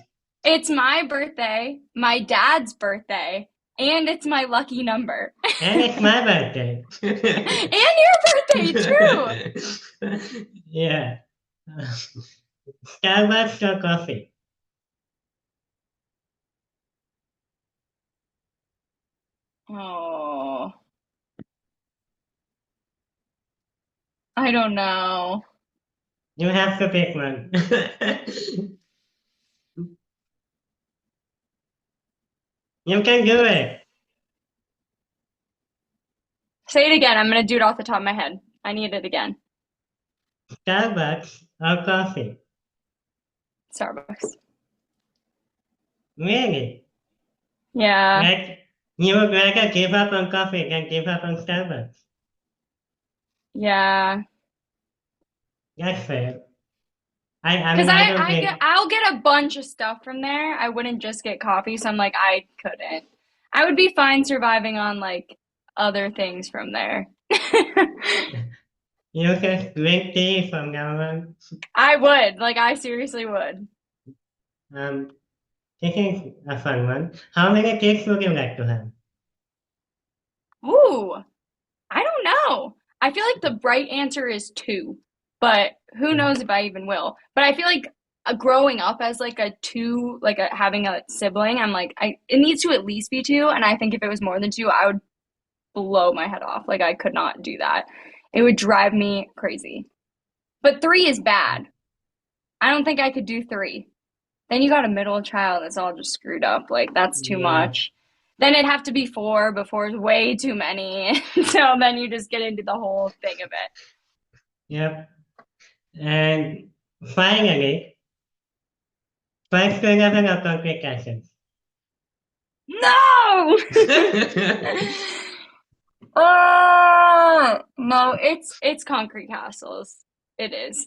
[SPEAKER 1] it's my birthday, my dad's birthday, and it's my lucky number.
[SPEAKER 2] And it's my birthday.
[SPEAKER 1] And your birthday too.
[SPEAKER 2] yeah. Starbucks or coffee?
[SPEAKER 1] Oh, I don't know.
[SPEAKER 2] You have to pick one. you can do it.
[SPEAKER 1] Say it again. I'm gonna do it off the top of my head. I need it again.
[SPEAKER 2] Starbucks or coffee?
[SPEAKER 1] Starbucks.
[SPEAKER 2] Really?
[SPEAKER 1] Yeah.
[SPEAKER 2] Like, you would rather give up on coffee than give up on Starbucks?
[SPEAKER 1] Yeah.
[SPEAKER 2] That's fair. I
[SPEAKER 1] Because
[SPEAKER 2] mean, I don't think.
[SPEAKER 1] I'll get a bunch of stuff from there. I wouldn't just get coffee, so I'm like, I couldn't. I would be fine surviving on like other things from there.
[SPEAKER 2] You can drink tea from now on.
[SPEAKER 1] I would. Like, I seriously would.
[SPEAKER 2] Um, this is a fun one. How many kids would you like to have?
[SPEAKER 1] Ooh, I don't know. I feel like the right answer is two, but who
[SPEAKER 2] Yeah.
[SPEAKER 1] knows if I even will. But I feel like growing up as like a two, like having a sibling, I'm like, it needs to at least be two. And I think if it was more than two, I would blow my head off. Like, I could not do that. It would drive me crazy. But three is bad. I don't think I could do three. Then you got a middle child that's all just screwed up. Like, that's too
[SPEAKER 2] Yeah.
[SPEAKER 1] much. Then it'd have to be four, but four is way too many. So then you just get into the whole thing of it.
[SPEAKER 2] Yep. And finally, first to 11 of complications.
[SPEAKER 1] No! No, it's concrete castles. It is.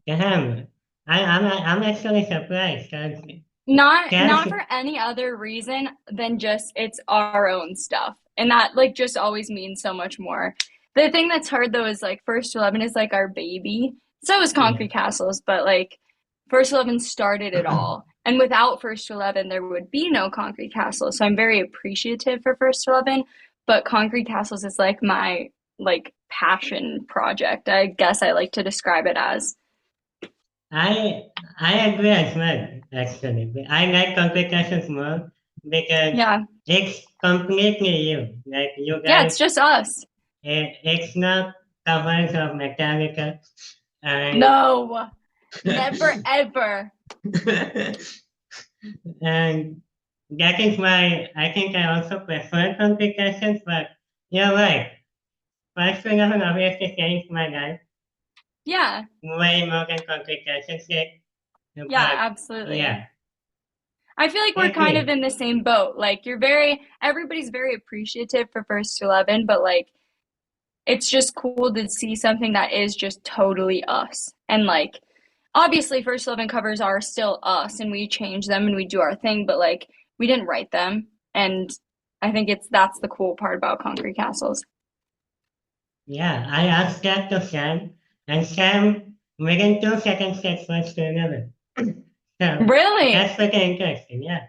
[SPEAKER 2] Damn. I'm actually surprised. 'Cause
[SPEAKER 1] Not
[SPEAKER 2] cats,
[SPEAKER 1] for any other reason than just it's our own stuff. And that like just always means so much more. The thing that's hard though is like First 11 is like our baby. So is
[SPEAKER 2] yeah.
[SPEAKER 1] Concrete Castles, but like First 11 started it all. And without First 11 there would be no Concrete Castles. So I'm very appreciative for First 11, but Concrete Castles is like my like passion project. I guess I like to describe it as.
[SPEAKER 2] I I agree as well, actually. I like complications more, because
[SPEAKER 1] Yeah.
[SPEAKER 2] it's completely you. Like you
[SPEAKER 1] Yeah, it's
[SPEAKER 2] guys,
[SPEAKER 1] just us.
[SPEAKER 2] it's not covers of Metallica, and
[SPEAKER 1] No, never ever.
[SPEAKER 2] and that is why I think I also prefer complications. But you're right. First thing I'm obviously changed my life
[SPEAKER 1] Yeah.
[SPEAKER 2] way more than complications did.
[SPEAKER 1] Yeah,
[SPEAKER 2] But
[SPEAKER 1] absolutely.
[SPEAKER 2] yeah,
[SPEAKER 1] I feel like we're
[SPEAKER 2] thank
[SPEAKER 1] kind of
[SPEAKER 2] you.
[SPEAKER 1] in the same boat. Like everybody's very appreciative for First to 11, but like it's just cool to see something that is just totally us. And like obviously First to 11 covers are still us and we change them and we do our thing, but like we didn't write them. And I think that's the cool part about Concrete Castles.
[SPEAKER 2] Yeah, I asked that to Sam, and Sam within 2 seconds said first to 11. So
[SPEAKER 1] Really?
[SPEAKER 2] that's pretty interesting. Yeah.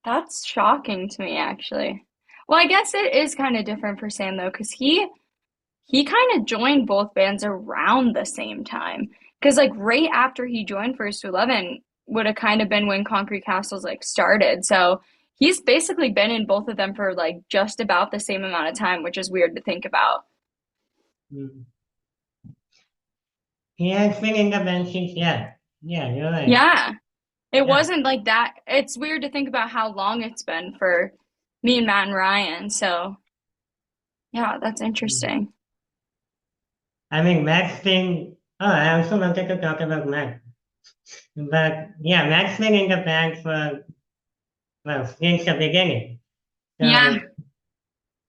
[SPEAKER 1] That's shocking to me actually. Well, I guess it is kind of different for Sam though, because he kind of joined both bands around the same time. Because like right after he joined First to 11 would have kind of been when Concrete Castles like started. So he's basically been in both of them for like just about the same amount of time, which is weird to think about.
[SPEAKER 2] Mm. He has been in the band since, yeah. Yeah, you're right.
[SPEAKER 1] Yeah, it
[SPEAKER 2] Yeah.
[SPEAKER 1] wasn't like that. It's weird to think about how long it's been for me and Matt and Ryan. So yeah, that's
[SPEAKER 2] Mm.
[SPEAKER 1] interesting.
[SPEAKER 2] I mean, Max been, oh, I also wanted to talk about Max. But yeah, Max been in the band for, well, since the beginning.
[SPEAKER 1] Yeah,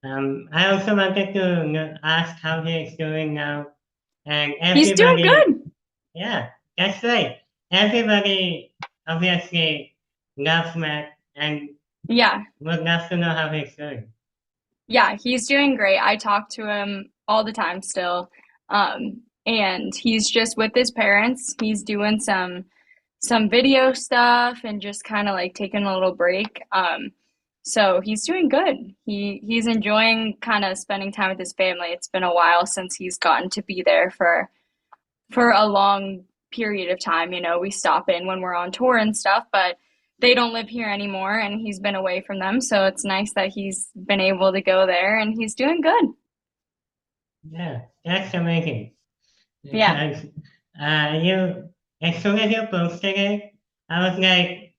[SPEAKER 2] So I also wanted to ask how he is doing now. And
[SPEAKER 1] he's doing
[SPEAKER 2] everybody,
[SPEAKER 1] good.
[SPEAKER 2] yeah, that's right. Everybody obviously loves Matt and
[SPEAKER 1] Yeah,
[SPEAKER 2] would love to know how he's doing.
[SPEAKER 1] yeah, he's doing great. I talk to him all the time still. And he's just with his parents. He's doing some video stuff and just kind of like taking a little break. So he's doing good. He's enjoying kind of spending time with his family. It's been a while since he's gotten to be there for a long period of time. You know, we stop in when we're on tour and stuff, but they don't live here anymore and he's been away from them. So it's nice that he's been able to go there and he's doing good.
[SPEAKER 2] Yeah, that's amazing.
[SPEAKER 1] Yeah.
[SPEAKER 2] Because you, as soon as you posted it, I was like,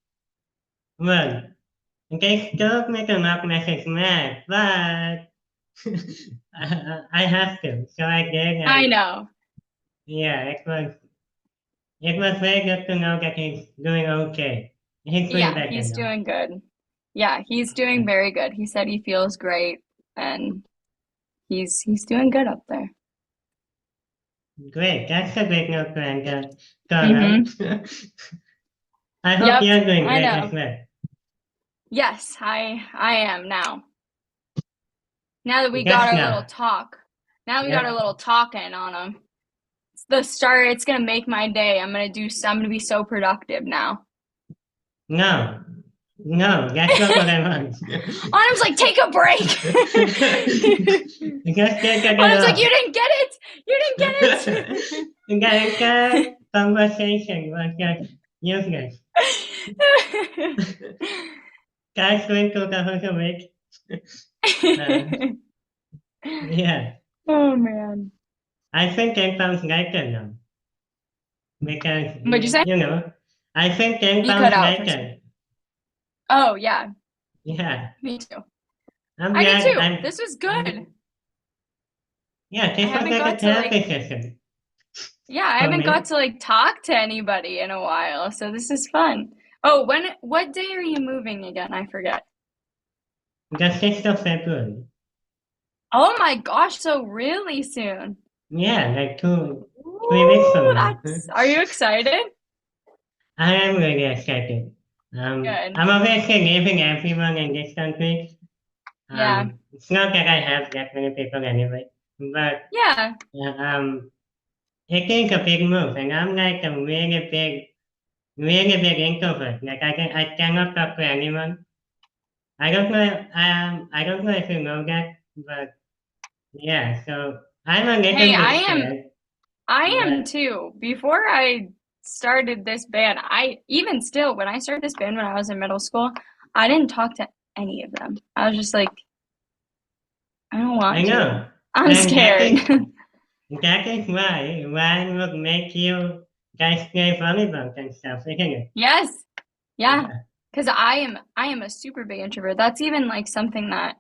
[SPEAKER 2] well, they told me to not message Matt, but I have to. So I did,
[SPEAKER 1] I
[SPEAKER 2] and
[SPEAKER 1] know.
[SPEAKER 2] yeah, it was very good to know that he's doing okay. He's doing
[SPEAKER 1] Yeah,
[SPEAKER 2] better
[SPEAKER 1] he's
[SPEAKER 2] now.
[SPEAKER 1] doing good. Yeah, he's doing very good. He said he feels great and he's doing good up there.
[SPEAKER 2] Great, that's a great note to end the call
[SPEAKER 1] Mm-hmm.
[SPEAKER 2] out. I hope
[SPEAKER 1] Yep,
[SPEAKER 2] you're doing
[SPEAKER 1] I
[SPEAKER 2] great as
[SPEAKER 1] know.
[SPEAKER 2] well.
[SPEAKER 1] Yes, I am now. Now that we got
[SPEAKER 2] Just
[SPEAKER 1] our little
[SPEAKER 2] now.
[SPEAKER 1] talk. Now we got our
[SPEAKER 2] Yep.
[SPEAKER 1] little talking on him. It's the start. It's gonna make my day. I'm gonna be so productive now.
[SPEAKER 2] No. No, that's not what I want.
[SPEAKER 1] Autumn's like, take a break.
[SPEAKER 2] Just take a day
[SPEAKER 1] Autumn's like, you
[SPEAKER 2] off.
[SPEAKER 1] didn't get it. You didn't get
[SPEAKER 2] The entire conversation was just useless. Guys going to the whole week. Uh,
[SPEAKER 1] it.
[SPEAKER 2] yeah.
[SPEAKER 1] Oh man.
[SPEAKER 2] I think 10 pounds lighter now. Because,
[SPEAKER 1] What'd you say?
[SPEAKER 2] I think 10
[SPEAKER 1] You cut
[SPEAKER 2] pounds
[SPEAKER 1] out for a second.
[SPEAKER 2] lighter.
[SPEAKER 1] Oh yeah,
[SPEAKER 2] Yeah.
[SPEAKER 1] me too.
[SPEAKER 2] I'm
[SPEAKER 1] I did
[SPEAKER 2] glad
[SPEAKER 1] too. This was good.
[SPEAKER 2] yeah,
[SPEAKER 1] I
[SPEAKER 2] this was
[SPEAKER 1] haven't
[SPEAKER 2] like a
[SPEAKER 1] got to like
[SPEAKER 2] therapy session
[SPEAKER 1] yeah, I
[SPEAKER 2] for
[SPEAKER 1] haven't got
[SPEAKER 2] me.
[SPEAKER 1] to like talk to anybody in a while, so this is fun. Oh, what day are you moving again? I forget.
[SPEAKER 2] The 6th of February.
[SPEAKER 1] Oh my gosh, so really soon.
[SPEAKER 2] Yeah, like 3 weeks from
[SPEAKER 1] Ooh,
[SPEAKER 2] now.
[SPEAKER 1] that's are you excited?
[SPEAKER 2] I am really excited.
[SPEAKER 1] Good.
[SPEAKER 2] I'm obviously leaving everyone in this country.
[SPEAKER 1] Yeah.
[SPEAKER 2] It's not that I have that many people anyway, but
[SPEAKER 1] Yeah.
[SPEAKER 2] um, it is a big move, and I'm like a really big introvert. Like I cannot talk to anyone. I don't know if you know that, but yeah. So I'm a
[SPEAKER 1] Hey,
[SPEAKER 2] little bit scared,
[SPEAKER 1] I am
[SPEAKER 2] but
[SPEAKER 1] too. Before I started this band, I even still when I started this band when I was in middle school, I didn't talk to any of them. I was just like, I don't
[SPEAKER 2] I
[SPEAKER 1] want to.
[SPEAKER 2] know.
[SPEAKER 1] I'm
[SPEAKER 2] And
[SPEAKER 1] scared.
[SPEAKER 2] that is why one would make you guys play volleyball and stuff, isn't it?
[SPEAKER 1] Yes. Yeah.
[SPEAKER 2] Yeah.
[SPEAKER 1] Because I am a super big introvert. That's even like something that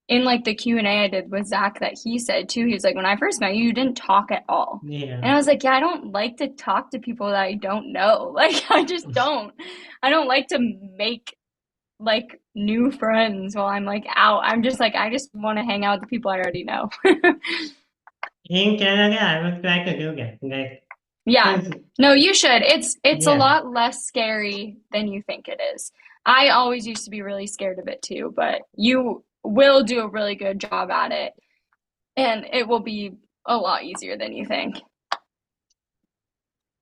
[SPEAKER 1] in like the Q&A I did with Zach that he said too. He was like, when I first met you, you didn't talk at all. And
[SPEAKER 2] Yeah.
[SPEAKER 1] I was like, yeah, I don't like to talk to people that I don't know. Like, I just don't. I don't like to make like new friends while I'm like out. I'm just like, I just want to hang out with the people I already know.
[SPEAKER 2] In Canada, I would try to do that. Like,
[SPEAKER 1] Yeah.
[SPEAKER 2] 'cause-
[SPEAKER 1] No, you should. It's a
[SPEAKER 2] yeah.
[SPEAKER 1] lot less scary than you think it is. I always used to be really scared of it too, but you will do a really good job at it, and it will be a lot easier than you think.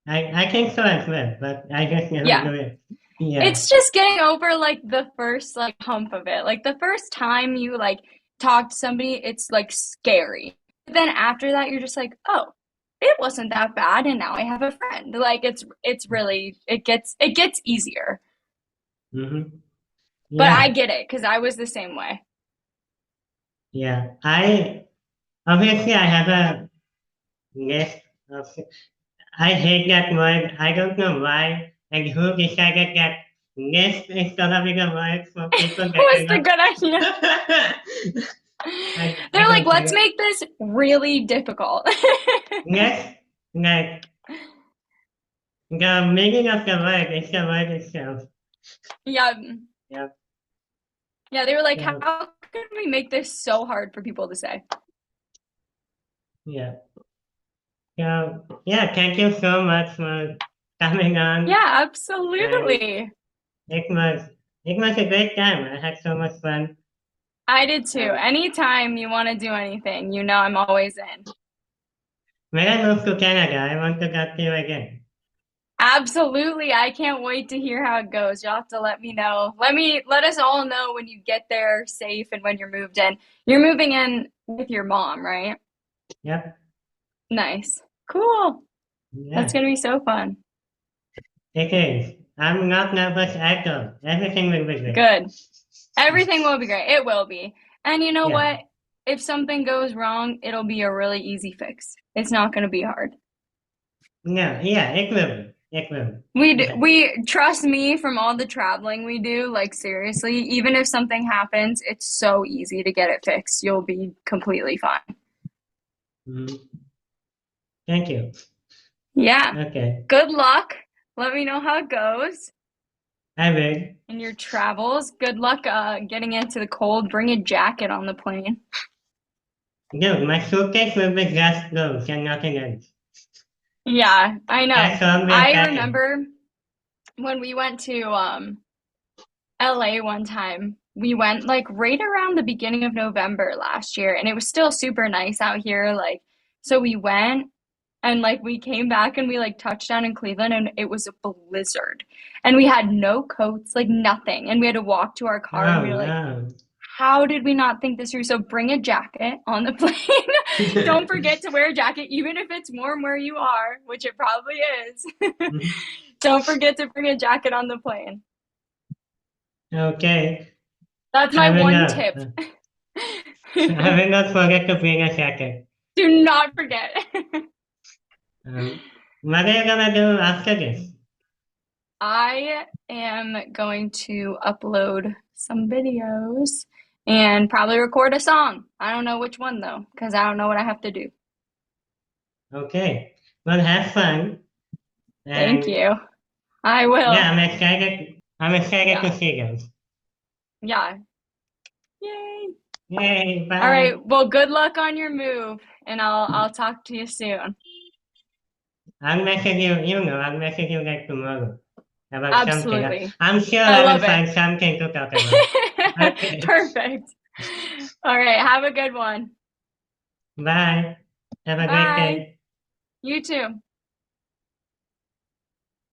[SPEAKER 2] I think so as well, but I just never
[SPEAKER 1] Yeah.
[SPEAKER 2] do it. Yeah.
[SPEAKER 1] It's just getting over like the first like hump of it. Like the first time you like talk to somebody, it's like scary. But then after that, you're just like, oh, it wasn't that bad, and now I have a friend. Like it's really it gets easier.
[SPEAKER 2] Mm-hmm.
[SPEAKER 1] But I
[SPEAKER 2] Yeah.
[SPEAKER 1] get it because I was the same way.
[SPEAKER 2] Yeah. I have a list of, I hate that word. I don't know why. And who decided that list is gonna be the word for people that
[SPEAKER 1] Was the
[SPEAKER 2] cannot.
[SPEAKER 1] good idea.
[SPEAKER 2] I
[SPEAKER 1] They're like,
[SPEAKER 2] don't
[SPEAKER 1] let's
[SPEAKER 2] think.
[SPEAKER 1] make this really difficult.
[SPEAKER 2] List, like, the meaning of the word is the word itself.
[SPEAKER 1] Yeah.
[SPEAKER 2] Yeah.
[SPEAKER 1] Yeah, they were like,
[SPEAKER 2] Yeah.
[SPEAKER 1] how can we make this so hard for people to say?
[SPEAKER 2] Yeah. So, yeah, thank you so much for coming on.
[SPEAKER 1] Yeah,
[SPEAKER 2] And
[SPEAKER 1] absolutely.
[SPEAKER 2] it was it was a great time. I had so much fun.
[SPEAKER 1] I did too.
[SPEAKER 2] And
[SPEAKER 1] Anytime you want to do anything, you know I'm always in.
[SPEAKER 2] when I move to Canada, I want to talk to you again.
[SPEAKER 1] Absolutely. I can't wait to hear how it goes. You'll have to let me know. Let us all know when you get there safe and when you're moved in. You're moving in with your mom, right?
[SPEAKER 2] Yep.
[SPEAKER 1] Nice. Cool. That's
[SPEAKER 2] Yeah.
[SPEAKER 1] gonna be so fun.
[SPEAKER 2] It is. I'm not nervous at all. Everything will be great.
[SPEAKER 1] Good. Everything will be great. It will be. And you know
[SPEAKER 2] Yeah.
[SPEAKER 1] what? If something goes wrong, it'll be a really easy fix. It's not going to be hard.
[SPEAKER 2] No, yeah, it will be. It will be. Yeah.
[SPEAKER 1] We trust me from all the traveling we do, like seriously, even if something happens, it's so easy to get it fixed. You'll be completely fine.
[SPEAKER 2] Mhm. Thank you.
[SPEAKER 1] Yeah.
[SPEAKER 2] Okay.
[SPEAKER 1] Good luck. Let me know how it goes
[SPEAKER 2] I will.
[SPEAKER 1] in your travels. Good luck getting into the cold. Bring a jacket on the plane.
[SPEAKER 2] Dude, my suitcase will be just clothes and nothing else.
[SPEAKER 1] Yeah, I know.
[SPEAKER 2] That's all we're
[SPEAKER 1] I
[SPEAKER 2] packing.
[SPEAKER 1] remember when we went to LA one time. We went like right around the beginning of November last year, and it was still super nice out here. Like, so we went and like we came back and we like touched down in Cleveland and it was a blizzard. And we had no coats, like nothing. And we had to walk to our car and
[SPEAKER 2] Oh
[SPEAKER 1] we were like,
[SPEAKER 2] no.
[SPEAKER 1] how did we not think this through? So bring a jacket on the plane. Don't forget to wear a jacket, even if it's warm where you are, which it probably is. Don't forget to bring a jacket on the plane.
[SPEAKER 2] Okay.
[SPEAKER 1] That's my
[SPEAKER 2] I will
[SPEAKER 1] one
[SPEAKER 2] not.
[SPEAKER 1] tip.
[SPEAKER 2] I will not forget to bring a jacket.
[SPEAKER 1] Do not forget.
[SPEAKER 2] What are you gonna do after this?
[SPEAKER 1] I am going to upload some videos and probably record a song. I don't know which one though, because I don't know what I have to do.
[SPEAKER 2] Okay. Well, have fun.
[SPEAKER 1] Thank
[SPEAKER 2] And
[SPEAKER 1] you. I
[SPEAKER 2] yeah,
[SPEAKER 1] will.
[SPEAKER 2] I'm excited. I'm excited to
[SPEAKER 1] Yeah.
[SPEAKER 2] see those.
[SPEAKER 1] Yeah. Yay.
[SPEAKER 2] Yay,
[SPEAKER 1] All right.
[SPEAKER 2] bye.
[SPEAKER 1] Well, good luck on your move, and I'll talk to you soon.
[SPEAKER 2] I'll message you, I'll message you like tomorrow about something.
[SPEAKER 1] Absolutely.
[SPEAKER 2] I'm sure
[SPEAKER 1] I
[SPEAKER 2] I will
[SPEAKER 1] love it.
[SPEAKER 2] find something to talk about. Okay.
[SPEAKER 1] Perfect. All right. Have a good one.
[SPEAKER 2] Bye. Have a great
[SPEAKER 1] Bye.
[SPEAKER 2] day.
[SPEAKER 1] You too.